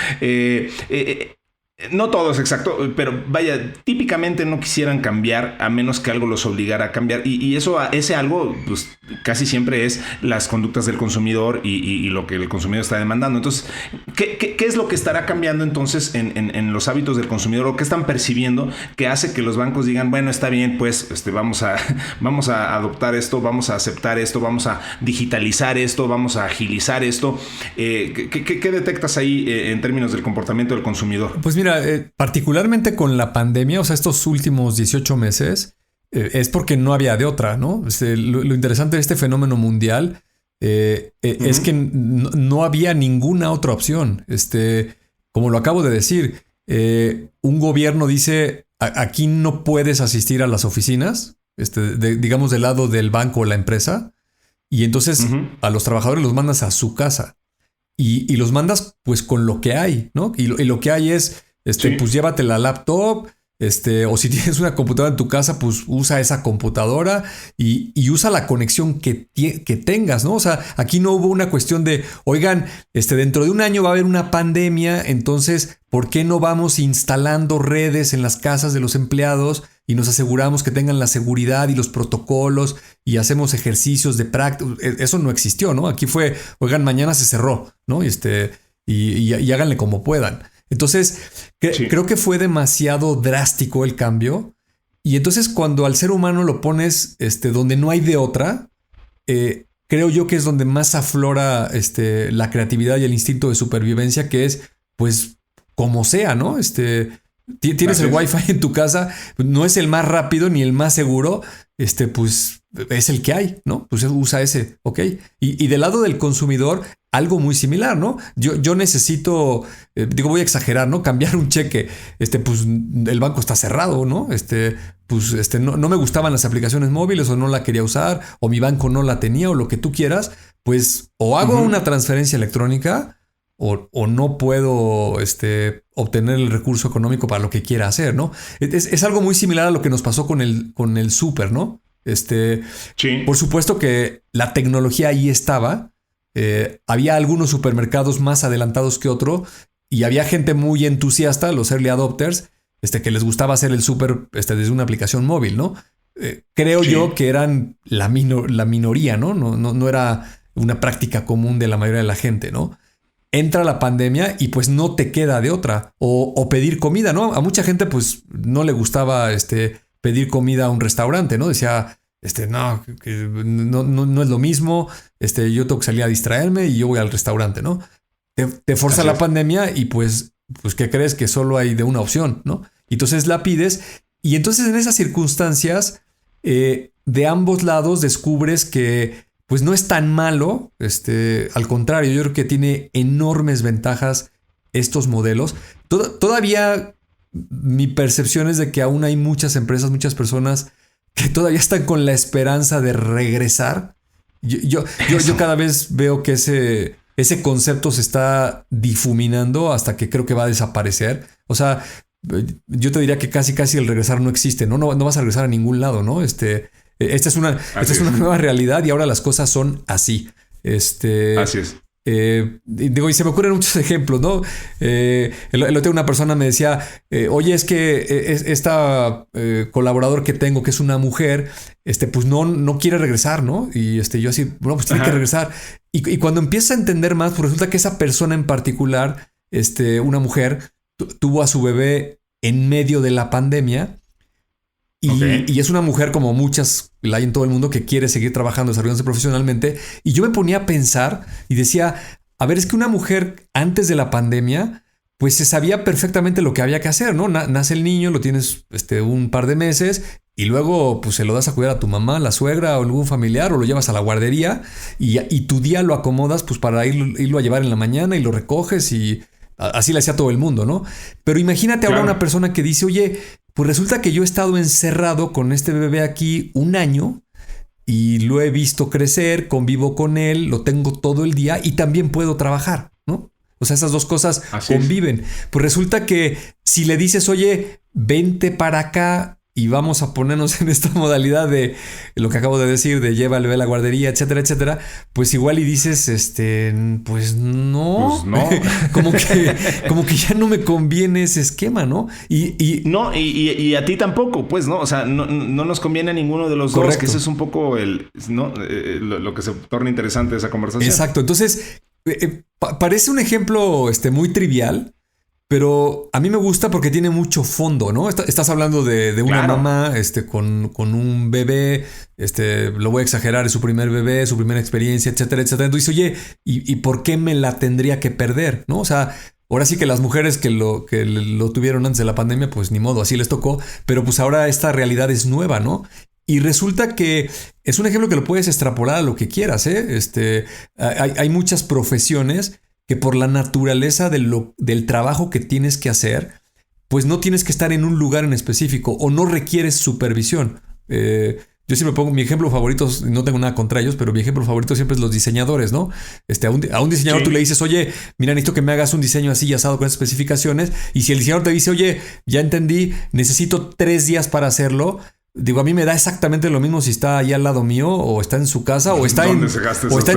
C: no todo es exacto, pero vaya, típicamente no quisieran cambiar a menos que algo los obligara a cambiar. Y ese algo, pues casi siempre es las conductas del consumidor y lo que el consumidor está demandando. Entonces, ¿qué es lo que estará cambiando entonces en los hábitos del consumidor, o qué están percibiendo que hace que los bancos digan, bueno, está bien, pues vamos a adoptar esto, vamos a aceptar esto, vamos a digitalizar esto, vamos a agilizar esto? ¿Qué detectas ahí en términos del comportamiento del consumidor?
E: Pues mira, particularmente con la pandemia, o sea, estos últimos 18 meses, es porque no había de otra, ¿no? Lo interesante de este fenómeno mundial es que no había ninguna otra opción. Como lo acabo de decir, un gobierno dice, aquí no puedes asistir a las oficinas, digamos del lado del banco o la empresa, y entonces a los trabajadores los mandas a su casa. Y los mandas pues con lo que hay, ¿no? Y lo que hay es, pues llévate la laptop, o si tienes una computadora en tu casa, pues usa esa computadora y usa la conexión que tengas, ¿no? O sea, aquí no hubo una cuestión de, oigan, dentro de un año va a haber una pandemia, entonces, ¿por qué no vamos instalando redes en las casas de los empleados y nos aseguramos que tengan la seguridad y los protocolos y hacemos ejercicios de práctica? Eso no existió, ¿no? Aquí fue, oigan, mañana se cerró, ¿no? Y háganle como puedan. Entonces, creo que fue demasiado drástico el cambio. Y entonces cuando al ser humano lo pones donde no hay de otra, creo yo que es donde más aflora la creatividad y el instinto de supervivencia, que es, pues, como sea, ¿no? Tienes el Wi-Fi en tu casa, no es el más rápido ni el más seguro, pues es el que hay, ¿no? Pues usa ese, ¿ok? Y del lado del consumidor, algo muy similar, ¿no? Yo necesito, voy a exagerar, ¿no? Cambiar un cheque, pues el banco está cerrado, ¿no? No me gustaban las aplicaciones móviles, o no la quería usar, o mi banco no la tenía, o lo que tú quieras, pues o hago una transferencia electrónica, o no puedo obtener el recurso económico para lo que quiera hacer, ¿no? Es algo muy similar a lo que nos pasó con el súper, ¿no? Por supuesto que la tecnología ahí estaba. Había algunos supermercados más adelantados que otro, y había gente muy entusiasta, los early adopters, que les gustaba hacer el súper desde una aplicación móvil, ¿no? Creo yo que eran la minoría, ¿no? No era una práctica común de la mayoría de la gente, ¿no? Entra la pandemia y pues no te queda de otra. O pedir comida, ¿no? A mucha gente pues no le gustaba pedir comida a un restaurante, ¿no? Decía, no es lo mismo, yo tengo que salir a distraerme y yo voy al restaurante, ¿no? Te forza la pandemia y pues ¿qué crees? Que solo hay de una opción, ¿no? Y entonces la pides, y entonces en esas circunstancias de ambos lados descubres que pues no es tan malo, al contrario, yo creo que tiene enormes ventajas estos modelos. Todavía mi percepción es de que aún hay muchas empresas, muchas personas que todavía están con la esperanza de regresar. Yo cada vez veo que ese concepto se está difuminando hasta que creo que va a desaparecer. O sea, yo te diría que casi el regresar no existe, ¿no? No vas a regresar a ningún lado, ¿no? Esta es una nueva realidad y ahora las cosas son así.
C: Así es.
E: Y se me ocurren muchos ejemplos, ¿no? El otro día una persona me decía, oye, es que esta colaborador que tengo, que es una mujer, pues no quiere regresar, ¿no? Y yo así, bueno, pues tiene que regresar. Y cuando empieza a entender más, pues resulta que esa persona en particular, una mujer, tuvo a su bebé en medio de la pandemia. Y es una mujer como muchas la hay en todo el mundo que quiere seguir trabajando, desarrollándose profesionalmente. Y yo me ponía a pensar y decía, a ver, es que una mujer antes de la pandemia, pues se sabía perfectamente lo que había que hacer, ¿no? Nace el niño, lo tienes un par de meses y luego pues se lo das a cuidar a tu mamá, la suegra o algún familiar, o lo llevas a la guardería y tu día lo acomodas pues para irlo a llevar en la mañana y lo recoges, y así le hacía todo el mundo, ¿no? Pero imagínate ahora una persona que dice, oye, Pues resulta que yo he estado encerrado con este bebé aquí un año y lo he visto crecer, convivo con él, lo tengo todo el día y también puedo trabajar, ¿no? O sea, esas dos cosas conviven. Pues resulta que si le dices, oye, vente para acá y vamos a ponernos en esta modalidad de lo que acabo de decir, de lleva al bebé a la guardería, etcétera, etcétera, pues igual y dices, pues no.
C: Pues no.
E: como que ya no me conviene ese esquema, ¿no?
C: No, y a ti tampoco, pues, ¿no? O sea, no nos conviene a ninguno de los dos, que ese es un poco lo que se torna interesante de esa conversación.
E: Exacto. Entonces, parece un ejemplo muy trivial, pero a mí me gusta porque tiene mucho fondo, ¿no? Estás hablando de una mamá con un bebé, lo voy a exagerar, es su primer bebé, su primera experiencia, etcétera, etcétera. Entonces, oye, ¿y por qué me la tendría que perder? ¿No? O sea, ahora sí que las mujeres que lo tuvieron antes de la pandemia, pues ni modo, así les tocó, pero pues ahora esta realidad es nueva, ¿no? Y resulta que es un ejemplo que lo puedes extrapolar a lo que quieras, ¿eh? Hay muchas profesiones que por la naturaleza del trabajo que tienes que hacer, pues no tienes que estar en un lugar en específico o no requieres supervisión. Yo siempre pongo mi ejemplo favorito, no tengo nada contra ellos, pero mi ejemplo favorito siempre es los diseñadores, ¿no? A un diseñador tú le dices, oye, mira, necesito que me hagas un diseño así y asado con esas especificaciones. Y si el diseñador te dice, oye, ya entendí, necesito 3 días para hacerlo. Digo, a mí me da exactamente lo mismo si está ahí al lado mío o está en su casa o está en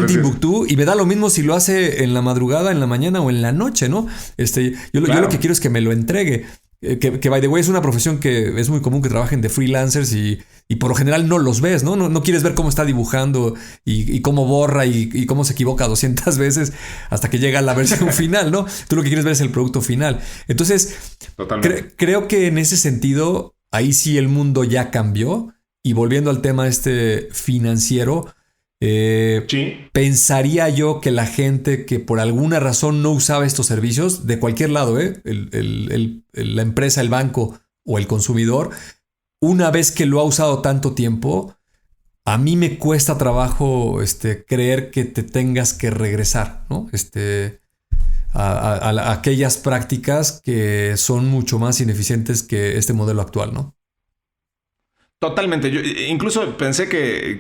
E: Timbuktu, y me da lo mismo si lo hace en la madrugada, en la mañana o en la noche, ¿no? Yo lo que quiero es que me lo entregue. Que by the way es una profesión que es muy común que trabajen de freelancers y por lo general no los ves, ¿no? No quieres ver cómo está dibujando y cómo borra y cómo se equivoca 200 veces hasta que llega a la versión final, ¿no? Tú lo que quieres ver es el producto final. Entonces, creo que en ese sentido ahí sí el mundo ya cambió. Y volviendo al tema financiero, pensaría yo que la gente que por alguna razón no usaba estos servicios, de cualquier lado, la empresa, el banco o el consumidor, una vez que lo ha usado tanto tiempo, a mí me cuesta trabajo creer que te tengas que regresar, ¿no? A aquellas prácticas que son mucho más ineficientes que este modelo actual, ¿no?
C: Totalmente. Yo incluso pensé que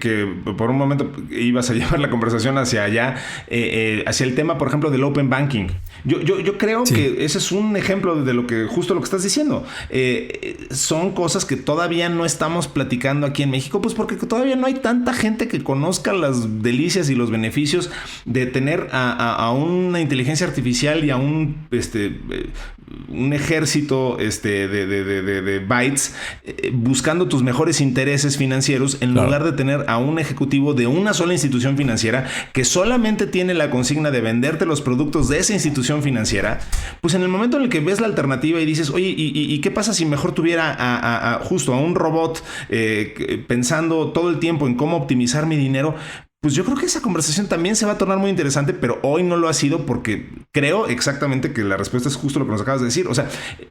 C: por un momento ibas a llevar la conversación hacia allá, hacia el tema, por ejemplo, del open banking. Yo creo que ese es un ejemplo de justo lo que estás diciendo. Son cosas que todavía no estamos platicando aquí en México, pues porque todavía no hay tanta gente que conozca las delicias y los beneficios de tener a una inteligencia artificial y a un ejército de bytes buscando tus mejores intereses financieros en lugar de tener a un ejecutivo de una sola institución financiera que solamente tiene la consigna de venderte los productos de esa institución financiera. Pues en el momento en el que ves la alternativa y dices, oye, ¿y qué pasa si mejor tuviera justo a un robot pensando todo el tiempo en cómo optimizar mi dinero? Pues yo creo que esa conversación también se va a tornar muy interesante, pero hoy no lo ha sido porque creo exactamente que la respuesta es justo lo que nos acabas de decir. O sea,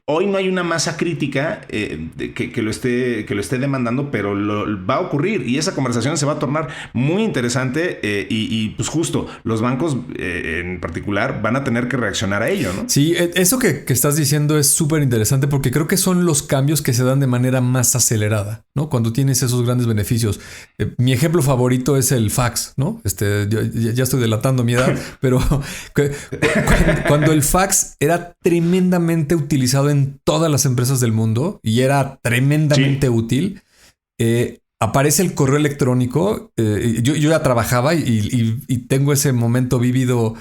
C: hoy no hay una masa crítica que lo esté demandando, pero va a ocurrir y esa conversación se va a tornar muy interesante y pues justo los bancos en particular van a tener que reaccionar a ello, ¿no?
E: Sí, eso que estás diciendo es súper interesante porque creo que son los cambios que se dan de manera más acelerada, ¿no? Cuando tienes esos grandes beneficios. Mi ejemplo favorito es el fax, ¿no? Yo ya estoy delatando mi edad, pero cuando el fax era tremendamente utilizado en todas las empresas del mundo y era tremendamente útil, aparece el correo electrónico. Yo ya trabajaba y tengo ese momento vívido,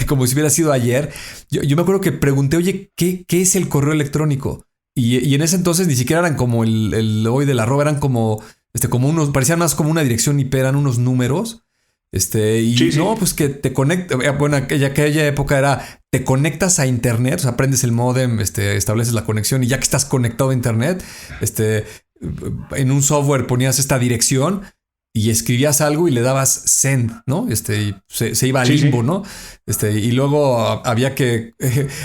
E: como si hubiera sido ayer. Yo me acuerdo que pregunté, oye, ¿qué es el correo electrónico? Y en ese entonces ni siquiera eran como el hoy del arroba, eran como unos, parecían más como una dirección IP, eran unos números. Pues que te conecta. Bueno, aquella época era te conectas a internet, o sea, prendes el módem, estableces la conexión y ya que estás conectado a internet, en un software ponías esta dirección y escribías algo y le dabas send, ¿no? Y se iba al limbo, ¿no? Y luego había que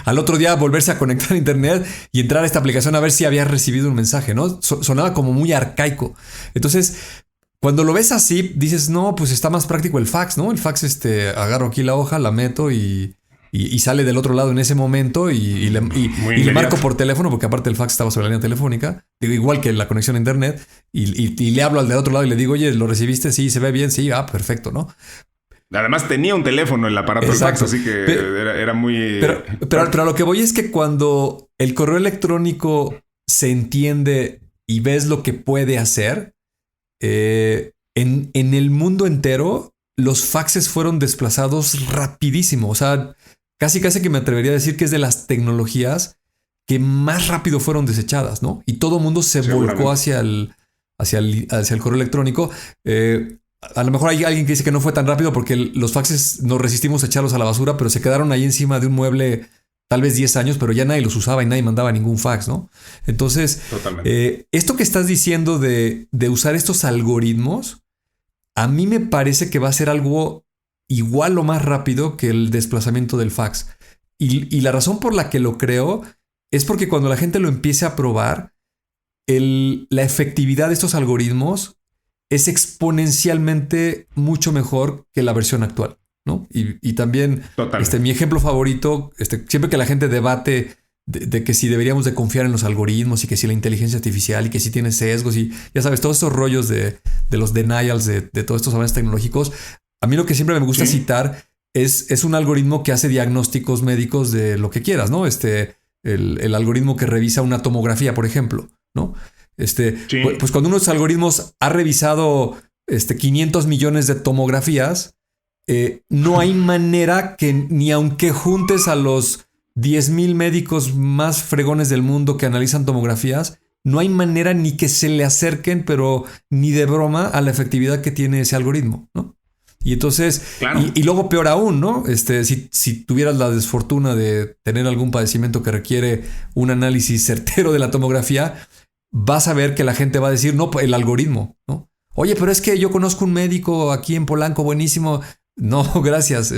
E: al otro día volverse a conectar a internet y entrar a esta aplicación a ver si habías recibido un mensaje, ¿no? Sonaba como muy arcaico. Entonces, cuando lo ves así, dices, no, pues está más práctico el fax, ¿no? El fax, agarro aquí la hoja, la meto y y sale del otro lado en ese momento y le marco por teléfono, porque aparte el fax estaba sobre la línea telefónica, digo, igual que la conexión a internet, y le hablo al del otro lado y le digo, oye, ¿lo recibiste? Sí, se ve bien, sí, perfecto, ¿no?
C: Además tenía un teléfono el aparato del fax, así que era muy...
E: Pero a lo que voy es que cuando el correo electrónico se entiende y ves lo que puede hacer, en el mundo entero los faxes fueron desplazados rapidísimo. O sea, casi que me atrevería a decir que es de las tecnologías que más rápido fueron desechadas, ¿no? Y todo el mundo se volcó hacia el correo electrónico. A lo mejor hay alguien que dice que no fue tan rápido porque los faxes nos resistimos a echarlos a la basura, pero se quedaron ahí encima de un mueble tal vez 10 años, pero ya nadie los usaba y nadie mandaba ningún fax, ¿no? Entonces, esto que estás diciendo de usar estos algoritmos, a mí me parece que va a ser algo igual o más rápido que el desplazamiento del fax. Y la razón por la que lo creo es porque cuando la gente lo empiece a probar, la efectividad de estos algoritmos es exponencialmente mucho mejor que la versión actual, ¿no? Y también mi ejemplo favorito, siempre que la gente debate de que si deberíamos de confiar en los algoritmos y que si la inteligencia artificial y que si tiene sesgos y ya sabes, todos estos rollos de los denials de todos estos avances tecnológicos, a mí lo que siempre me gusta citar es un algoritmo que hace diagnósticos médicos de lo que quieras, ¿no? El algoritmo que revisa una tomografía, por ejemplo, ¿no? Pues cuando uno de esos algoritmos ha revisado 500 millones de tomografías, no hay manera que ni aunque juntes a los 10,000 médicos más fregones del mundo que analizan tomografías, no hay manera ni que se le acerquen, pero ni de broma, a la efectividad que tiene ese algoritmo, ¿no? Y entonces, y luego peor aún, ¿no? Si tuvieras la desfortuna de tener algún padecimiento que requiere un análisis certero de la tomografía, vas a ver que la gente va a decir, no, el algoritmo, ¿no? Oye, pero es que yo conozco un médico aquí en Polanco buenísimo. No, gracias.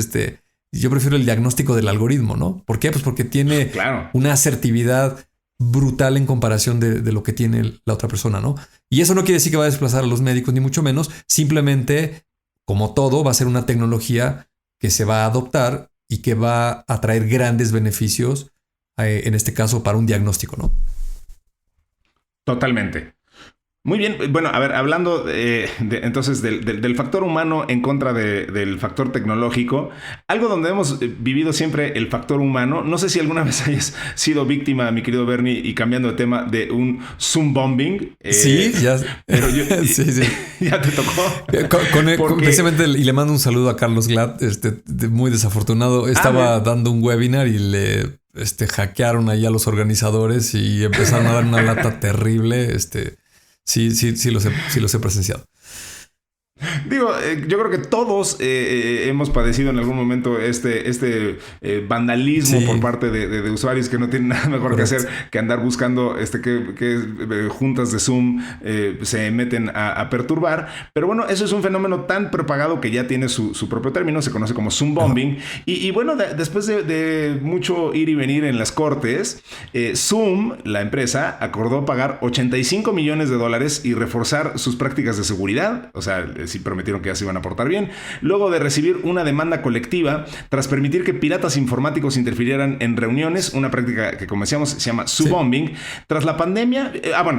E: Yo prefiero el diagnóstico del algoritmo, ¿no? ¿Por qué? Pues porque tiene una asertividad brutal en comparación de lo que tiene la otra persona, ¿no? Y eso no quiere decir que va a desplazar a los médicos, ni mucho menos. Simplemente, como todo, va a ser una tecnología que se va a adoptar y que va a traer grandes beneficios, en este caso, para un diagnóstico, ¿no?
C: Totalmente. Muy bien, bueno, a ver, hablando entonces del factor humano en contra del factor tecnológico, algo donde hemos vivido siempre el factor humano, no sé si alguna vez hayas sido víctima, mi querido Bernie, y cambiando de tema, de un Zoom bombing.
E: Sí, ya.
C: Pero
E: sí.
C: Ya te tocó.
E: Precisamente, y le mando un saludo a Carlos Glad, muy desafortunado, estaba dando un webinar y le hackearon ahí a los organizadores y empezaron a dar una lata terrible, Sí los he presenciado.
C: Digo, yo creo que todos hemos padecido en algún momento vandalismo por parte de usuarios que no tienen nada mejor que hacer que andar buscando que juntas de Zoom se meten a perturbar. Pero bueno, eso es un fenómeno tan propagado que ya tiene su propio término, se conoce como Zoom bombing. Y bueno, después de mucho ir y venir en las cortes, Zoom, la empresa, acordó pagar $85 millones y reforzar sus prácticas de seguridad. O sea, sí prometieron que ya se iban a portar bien, luego de recibir una demanda colectiva tras permitir que piratas informáticos interfirieran en reuniones, una práctica que, como decíamos, se llama Zoom bombing. Tras la pandemia,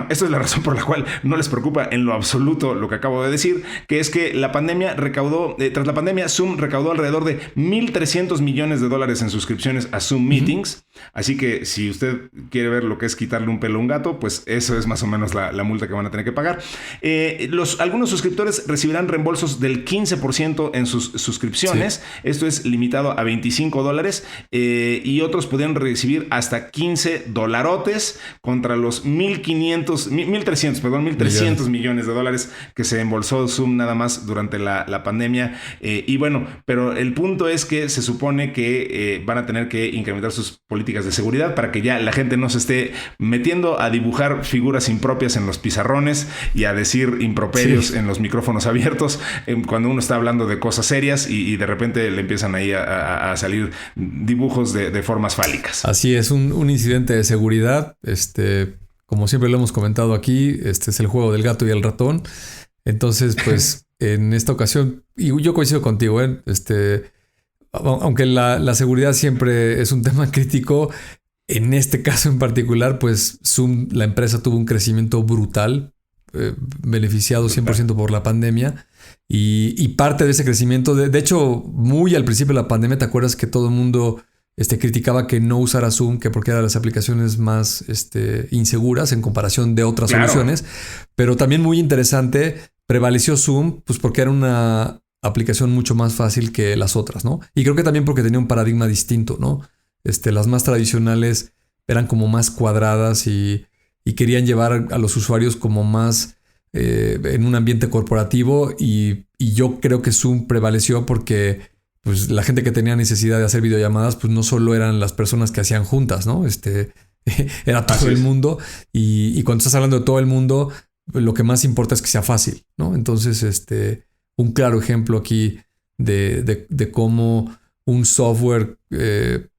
C: esta es la razón por la cual no les preocupa en lo absoluto lo que acabo de decir, que es que tras la pandemia Zoom recaudó alrededor de $1,300 millones en suscripciones a Zoom Meetings. Así que si usted quiere ver lo que es quitarle un pelo a un gato, pues eso es más o menos la multa que van a tener que pagar. Algunos suscriptores recibirán reembolsos del 15% en sus suscripciones. Sí. Esto es limitado a $25 y otros podrían recibir hasta $15 contra los 1.300 millones de dólares que se embolsó Zoom nada más durante la pandemia. Y bueno, pero el punto es que se supone que van a tener que incrementar sus políticas de seguridad para que ya la gente no se esté metiendo a dibujar figuras impropias en los pizarrones y a decir improperios en los micrófonos abiertos cuando uno está hablando de cosas serias y de repente le empiezan ahí a salir dibujos de formas fálicas.
E: Así es, un incidente de seguridad. Como siempre lo hemos comentado aquí, es el juego del gato y el ratón. Entonces, pues, en esta ocasión, y yo coincido contigo, aunque la seguridad siempre es un tema crítico, en este caso en particular, pues Zoom, la empresa tuvo un crecimiento brutal, beneficiado 100% por la pandemia. Y parte de ese crecimiento, de hecho, muy al principio de la pandemia, ¿te acuerdas que todo el mundo criticaba que no usara Zoom, que porque era de las aplicaciones más inseguras en comparación de otras soluciones? Pero también muy interesante, prevaleció Zoom, pues porque era una aplicación mucho más fácil que las otras, ¿no? Y creo que también porque tenía un paradigma distinto, ¿no? Las más tradicionales eran como más cuadradas y querían llevar a los usuarios como más en un ambiente corporativo, y yo creo que Zoom prevaleció porque pues la gente que tenía necesidad de hacer videollamadas pues no solo eran las personas que hacían juntas, ¿no? Era todo el mundo, y cuando estás hablando de todo el mundo, lo que más importa es que sea fácil, ¿no? Entonces, un claro ejemplo aquí de cómo un software,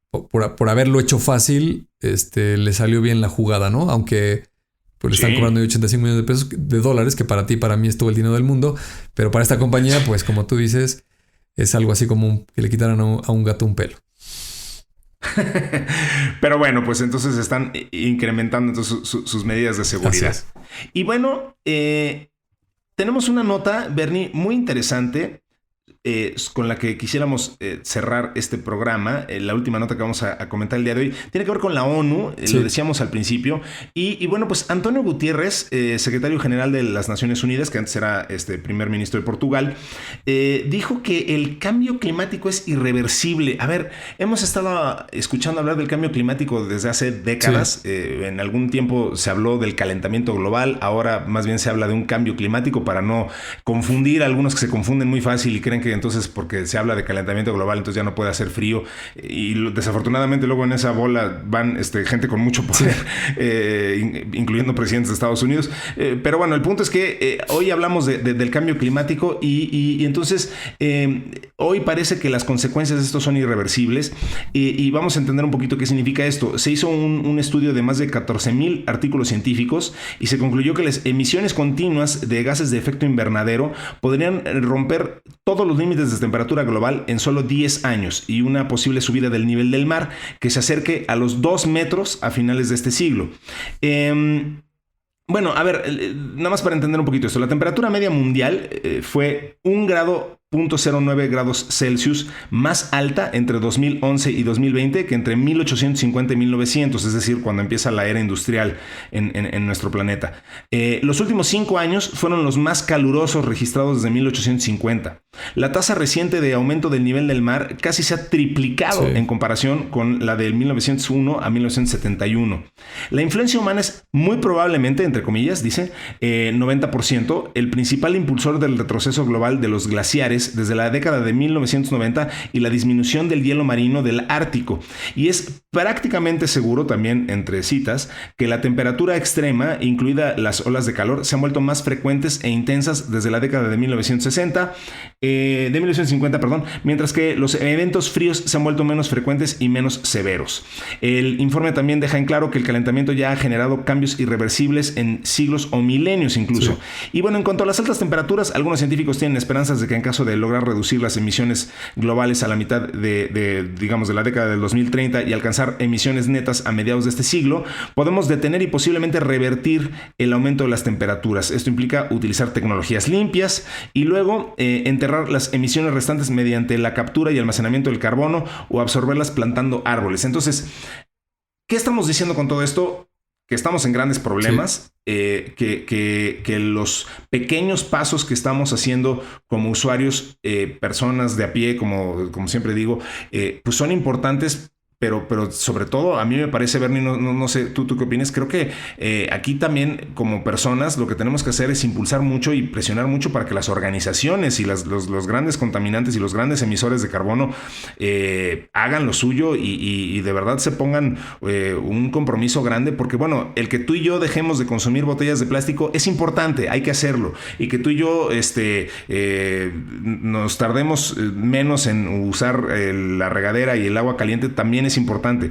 E: por haberlo hecho fácil, le salió bien la jugada, ¿no? Aunque pues le están cobrando 85 millones de dólares, que para ti, para mí es todo el dinero del mundo, pero para esta compañía, pues como tú dices, es algo así como que le quitaran a un gato un pelo.
C: Pero bueno, pues entonces están incrementando entonces sus medidas de seguridad. Y bueno, tenemos una nota, Bernie, muy interesante, con la que quisiéramos cerrar este programa. La última nota que vamos a comentar el día de hoy tiene que ver con la ONU, lo decíamos al principio. Y bueno, pues Antonio Guterres, secretario general de las Naciones Unidas, que antes era primer ministro de Portugal, dijo que el cambio climático es irreversible. A ver, hemos estado escuchando hablar del cambio climático desde hace décadas. En algún tiempo se habló del calentamiento global, ahora más bien se habla de un cambio climático, para no confundir a algunos que se confunden muy fácil y creen que entonces porque se habla de calentamiento global entonces ya no puede hacer frío, y desafortunadamente luego en esa bola van gente con mucho poder, incluyendo presidentes de Estados Unidos, pero bueno, el punto es que hoy hablamos del cambio climático y entonces hoy parece que las consecuencias de esto son irreversibles, y vamos a entender un poquito qué significa esto. Se hizo un estudio de más de 14,000 artículos científicos y se concluyó que las emisiones continuas de gases de efecto invernadero podrían romper todos los límites de temperatura global en solo 10 años, y una posible subida del nivel del mar que se acerque a los 2 metros a finales de este siglo. Bueno, a ver, nada más para entender un poquito esto. La temperatura media mundial fue 1,09 grados Celsius más alta entre 2011 y 2020 que entre 1850 y 1900, es decir, cuando empieza la era industrial en nuestro planeta. Los últimos 5 años fueron los más calurosos registrados desde 1850. La tasa reciente de aumento del nivel del mar casi se ha triplicado en comparación con la del 1901 a 1971. La influencia humana es muy probablemente, entre comillas, dice, 90%, el principal impulsor del retroceso global de los glaciares desde la década de 1990 y la disminución del hielo marino del Ártico. Y es prácticamente seguro, también entre citas, que la temperatura extrema, incluida las olas de calor, se han vuelto más frecuentes e intensas desde la década de 1950, mientras que los eventos fríos se han vuelto menos frecuentes y menos severos. El informe también deja en claro que el calentamiento ya ha generado cambios irreversibles en siglos o milenios incluso. Y bueno, en cuanto a las altas temperaturas, algunos científicos tienen esperanzas de que en caso de lograr reducir las emisiones globales a la mitad de la década del 2030 y alcanzar emisiones netas a mediados de este siglo, podemos detener y posiblemente revertir el aumento de las temperaturas. Esto implica utilizar tecnologías limpias y luego enterrar las emisiones restantes mediante la captura y almacenamiento del carbono o absorberlas plantando árboles. Entonces, ¿qué estamos diciendo con todo esto? Que estamos en grandes problemas, que los pequeños pasos que estamos haciendo como usuarios, personas de a pie, como siempre digo, pues son importantes. Pero sobre todo, a mí me parece, Bernie, no sé, ¿tú qué opinas? Creo que aquí también, como personas, lo que tenemos que hacer es impulsar mucho y presionar mucho para que las organizaciones y los grandes contaminantes y los grandes emisores de carbono hagan lo suyo y de verdad se pongan un compromiso grande, porque bueno, el que tú y yo dejemos de consumir botellas de plástico es importante, hay que hacerlo, y que tú y yo nos tardemos menos en usar la regadera y el agua caliente también es importante,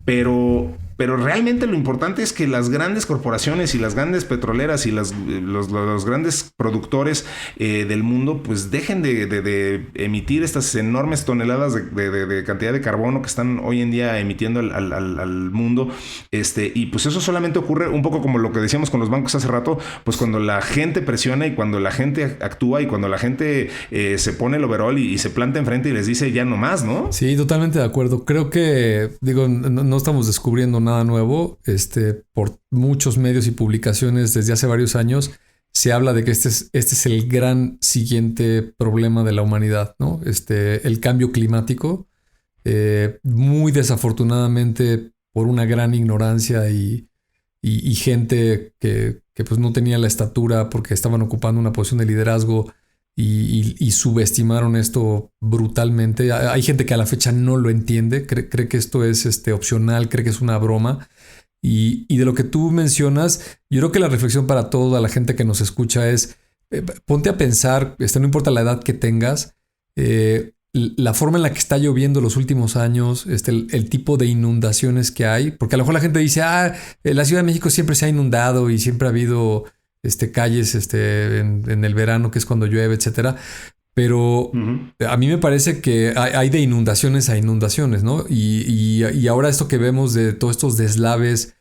C: pero pero realmente lo importante es que las grandes corporaciones y las grandes petroleras y los grandes productores del mundo pues dejen de emitir estas enormes toneladas de cantidad de carbono que están hoy en día emitiendo al mundo. Y pues eso solamente ocurre un poco como lo que decíamos con los bancos hace rato, pues cuando la gente presiona y cuando la gente actúa y cuando la gente se pone el overall y se planta enfrente y les dice ya no más, ¿no?
E: Sí, totalmente de acuerdo. Creo que, no estamos descubriendo nada nuevo. Por muchos medios y publicaciones desde hace varios años se habla de que este es el gran siguiente problema de la humanidad, ¿no? El cambio climático. Muy desafortunadamente por una gran ignorancia y gente que pues no tenía la estatura porque estaban ocupando una posición de liderazgo y subestimaron esto brutalmente. Hay gente que a la fecha no lo entiende, cree que esto es opcional, cree que es una broma. Y de lo que tú mencionas, yo creo que la reflexión para toda la gente que nos escucha es ponte a pensar, no importa la edad que tengas, la forma en la que está lloviendo los últimos años, el tipo de inundaciones que hay, porque a lo mejor la gente dice, la Ciudad de México siempre se ha inundado y siempre ha habido calles en el verano, que es cuando llueve, etcétera. Pero a mí me parece que hay de inundaciones a inundaciones, ¿no? Y ahora esto que vemos de todos estos deslaves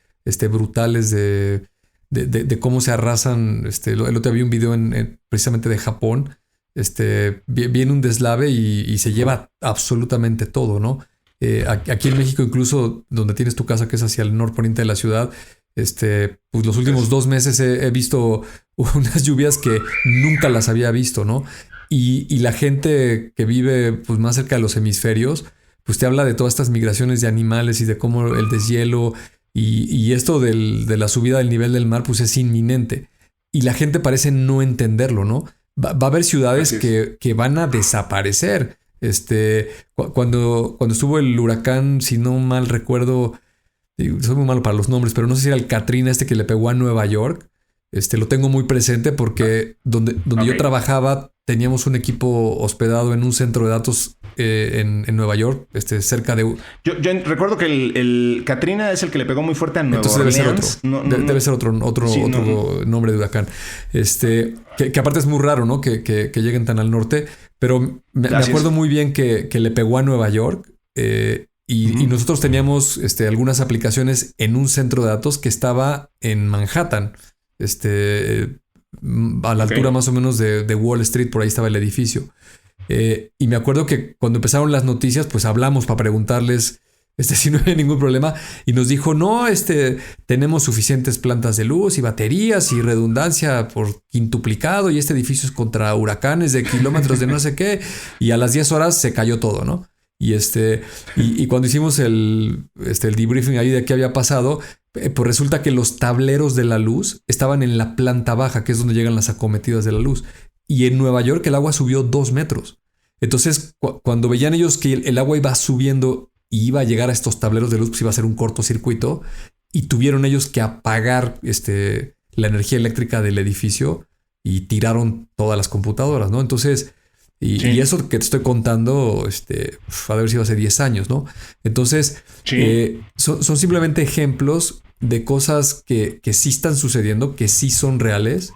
E: brutales de cómo se arrasan. El otro día vi un video precisamente de Japón. Viene un deslave y se lleva absolutamente todo, ¿no? Aquí en México, incluso donde tienes tu casa, que es hacia el norponiente de la ciudad, pues los últimos 2 meses he visto unas lluvias que nunca las había visto, ¿no? Y la gente que vive pues más cerca de los hemisferios, pues te habla de todas estas migraciones de animales y de cómo el deshielo y esto de la subida del nivel del mar pues es inminente. Y la gente parece no entenderlo, ¿no? Va a haber ciudades que van a desaparecer. Cuando estuvo el huracán, si no mal recuerdo, soy muy malo para los nombres, pero no sé si era el Katrina que le pegó a Nueva York. Lo tengo muy presente porque donde yo trabajaba teníamos un equipo hospedado en un centro de datos en Nueva York, cerca de...
C: Yo recuerdo que el Katrina es el que le pegó muy fuerte a Nueva Orleans.
E: Debe ser otro nombre de huracán. Que aparte es muy raro, ¿no? Que lleguen tan al norte. Pero me acuerdo muy bien que le pegó a Nueva York. Y nosotros teníamos algunas aplicaciones en un centro de datos que estaba en Manhattan. A la altura más o menos de Wall Street, por ahí estaba el edificio. Y me acuerdo que cuando empezaron las noticias, pues hablamos para preguntarles si no había ningún problema. Y nos dijo, no, tenemos suficientes plantas de luz y baterías y redundancia por quintuplicado. Y este edificio es contra huracanes de kilómetros de no sé qué. Y a las 10 horas se cayó todo, ¿no? Y cuando hicimos el debriefing ahí de qué había pasado, pues resulta que los tableros de la luz estaban en la planta baja, que es donde llegan las acometidas de la luz. Y en Nueva York el agua subió 2 metros. Entonces, cuando veían ellos que el agua iba subiendo y iba a llegar a estos tableros de luz, pues iba a ser un cortocircuito. Y tuvieron ellos que apagar la energía eléctrica del edificio y tiraron todas las computadoras, ¿no? Entonces... Y eso que te estoy contando, ha de haber sido hace 10 años, ¿no? Entonces, son simplemente ejemplos de cosas que sí están sucediendo, que sí son reales.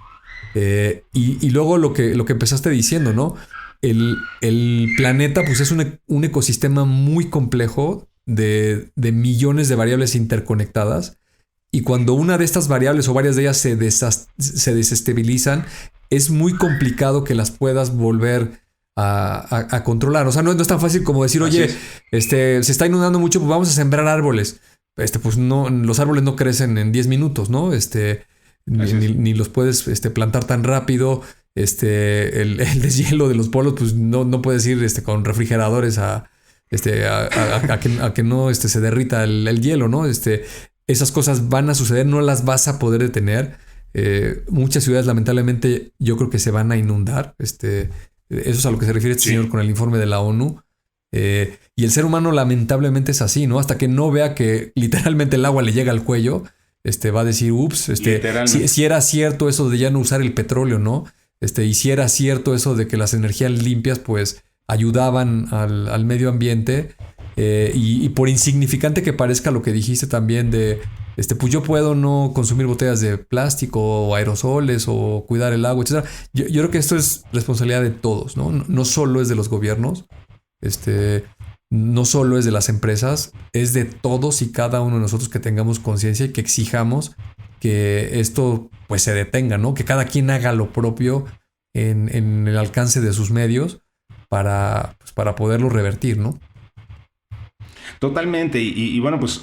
E: Y luego lo que empezaste diciendo, ¿no? El planeta, pues es un ecosistema muy complejo de millones de variables interconectadas. Y cuando una de estas variables o varias de ellas se desestabilizan, es muy complicado que las puedas volver a controlar. O sea, no es tan fácil como decir, oye, se está inundando mucho, pues vamos a sembrar árboles. Pues no, los árboles no crecen en 10 minutos, ¿no? Ni los puedes plantar tan rápido. El deshielo de los polos, pues no puedes ir con refrigeradores a que no se derrita el hielo, ¿no? Esas cosas van a suceder, no las vas a poder detener. Muchas ciudades, lamentablemente, yo creo que se van a inundar. Eso es a lo que se refiere este señor con el informe de la ONU. Y el ser humano lamentablemente es así, ¿no? Hasta que no vea que literalmente el agua le llega al cuello, va a decir, ups, si era cierto eso de ya no usar el petróleo, ¿no? Y si era cierto eso de que las energías limpias pues ayudaban al medio ambiente, Y por insignificante que parezca lo que dijiste también de, pues yo puedo no consumir botellas de plástico o aerosoles o cuidar el agua, etc. Yo creo que esto es responsabilidad de todos, ¿no? No solo es de los gobiernos, no solo es de las empresas, es de todos y cada uno de nosotros que tengamos conciencia y que exijamos que esto pues se detenga, ¿no? Que cada quien haga lo propio en el alcance de sus medios para poderlo revertir, ¿no?
C: Totalmente, y bueno, pues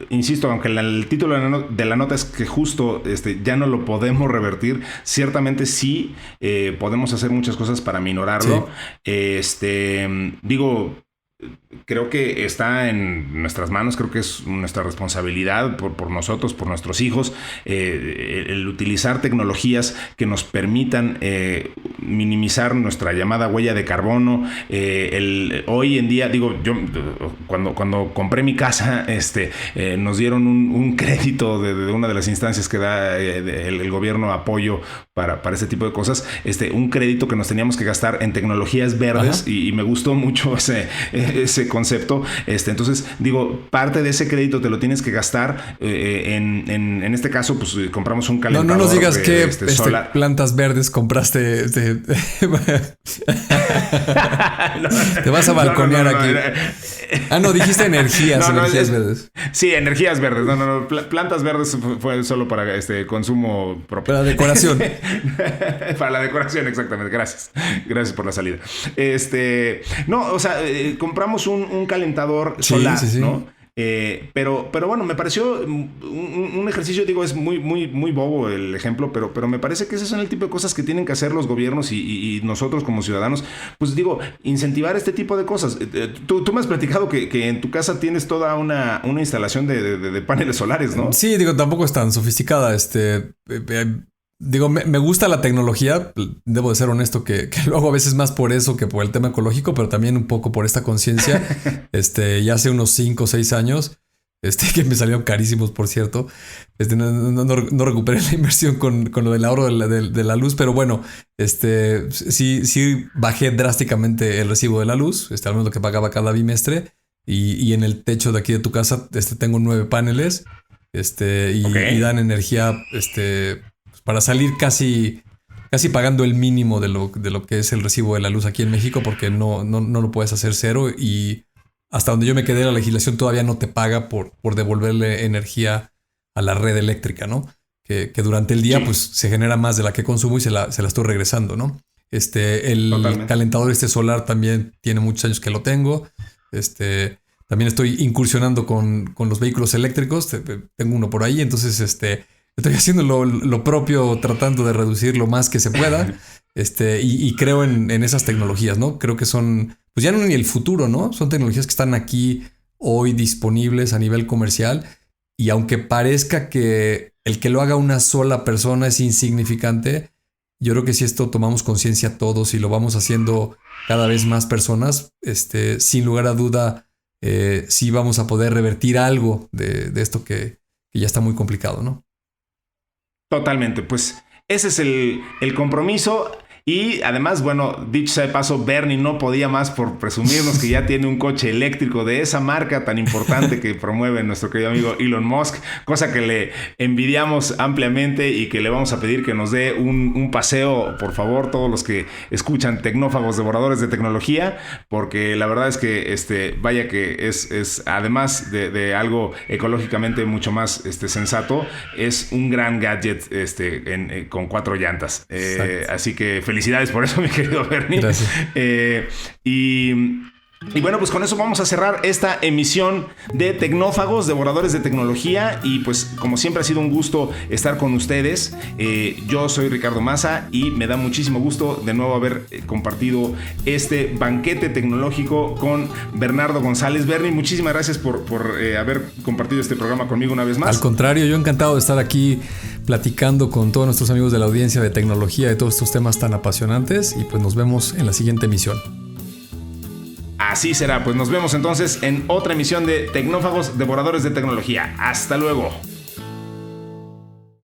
C: insisto, aunque el título de la nota es que justo ya no lo podemos revertir, ciertamente sí podemos hacer muchas cosas para minorarlo. Sí. Digo, creo que está en nuestras manos, creo que es nuestra responsabilidad por nosotros, por nuestros hijos, el utilizar tecnologías que nos permitan minimizar nuestra llamada huella de carbono. Hoy en día, digo, yo cuando compré mi casa, nos dieron un crédito de una de las instancias que da el gobierno apoyo para ese tipo de cosas, un crédito que nos teníamos que gastar en tecnologías verdes, y me gustó mucho ese concepto. Entonces, digo, parte de ese crédito te lo tienes que gastar en este caso, pues compramos un calentador.
E: No nos digas que
C: solar.
E: Plantas verdes compraste. Te vas a balconear aquí. No, dijiste energías verdes.
C: Sí, energías verdes. No. Plantas verdes fue solo para consumo propio.
E: Para decoración.
C: Para la decoración, exactamente. Gracias por la salida. No, o sea, compramos un calentador solar, sí. ¿no? Pero bueno, me pareció un ejercicio, digo, es muy, muy, muy bobo el ejemplo, pero me parece que esos son el tipo de cosas que tienen que hacer los gobiernos y nosotros como ciudadanos, pues digo, incentivar este tipo de cosas. Tú me has platicado que en tu casa tienes toda una instalación de paneles solares, ¿no?
E: Sí, digo, tampoco es tan sofisticada, Digo, me gusta la tecnología, debo de ser honesto que lo hago a veces más por eso que por el tema ecológico, pero también un poco por esta conciencia. Ya hace unos 5 o 6 años, que me salieron carísimos, por cierto. No recuperé la inversión con lo del ahorro de la luz, pero bueno, sí bajé drásticamente el recibo de la luz, al menos lo que pagaba cada bimestre, y en el techo de aquí de tu casa, tengo 9 paneles, y dan energía, para salir casi pagando el mínimo de lo que es el recibo de la luz aquí en México, porque no lo puedes hacer cero, y hasta donde yo me quedé la legislación todavía no te paga por devolverle energía a la red eléctrica, ¿no? Que durante el día pues se genera más de la que consumo y se la estoy regresando, ¿no? El Totalmente. Calentador solar también tiene muchos años que lo tengo. También estoy incursionando con los vehículos eléctricos, tengo uno por ahí, entonces estoy haciendo lo propio, tratando de reducir lo más que se pueda. Y creo en esas tecnologías, ¿no? Creo que son, pues ya no ni el futuro, ¿no? Son tecnologías que están aquí hoy disponibles a nivel comercial. Y aunque parezca que el que lo haga una sola persona es insignificante, yo creo que si esto tomamos conciencia todos y lo vamos haciendo cada vez más personas, sin lugar a duda, sí vamos a poder revertir algo de esto que ya está muy complicado, ¿no?
C: Totalmente, pues ese es el compromiso. Y además, bueno, dicho sea de paso, Bernie no podía más por presumirnos que ya tiene un coche eléctrico de esa marca tan importante que promueve nuestro querido amigo Elon Musk, cosa que le envidiamos ampliamente y que le vamos a pedir que nos dé un paseo, por favor, todos los que escuchan Tecnófagos, devoradores de tecnología, porque la verdad es que vaya que es además de algo ecológicamente mucho más sensato, es un gran gadget con 4 llantas. Así que felicidades por eso, mi querido Bernie.
E: Gracias.
C: Y bueno, pues con eso vamos a cerrar esta emisión de Tecnófagos, devoradores de tecnología. Y pues como siempre ha sido un gusto estar con ustedes. Yo soy Ricardo Maza y me da muchísimo gusto de nuevo haber compartido este banquete tecnológico con Bernardo González. Bernie, muchísimas gracias por haber compartido este programa conmigo una vez más.
E: Al contrario, yo encantado de estar aquí platicando con todos nuestros amigos de la audiencia de tecnología, de todos estos temas tan apasionantes, y pues nos vemos en la siguiente emisión.
C: Así será, pues nos vemos entonces en otra emisión de Tecnófagos, devoradores de tecnología. Hasta luego.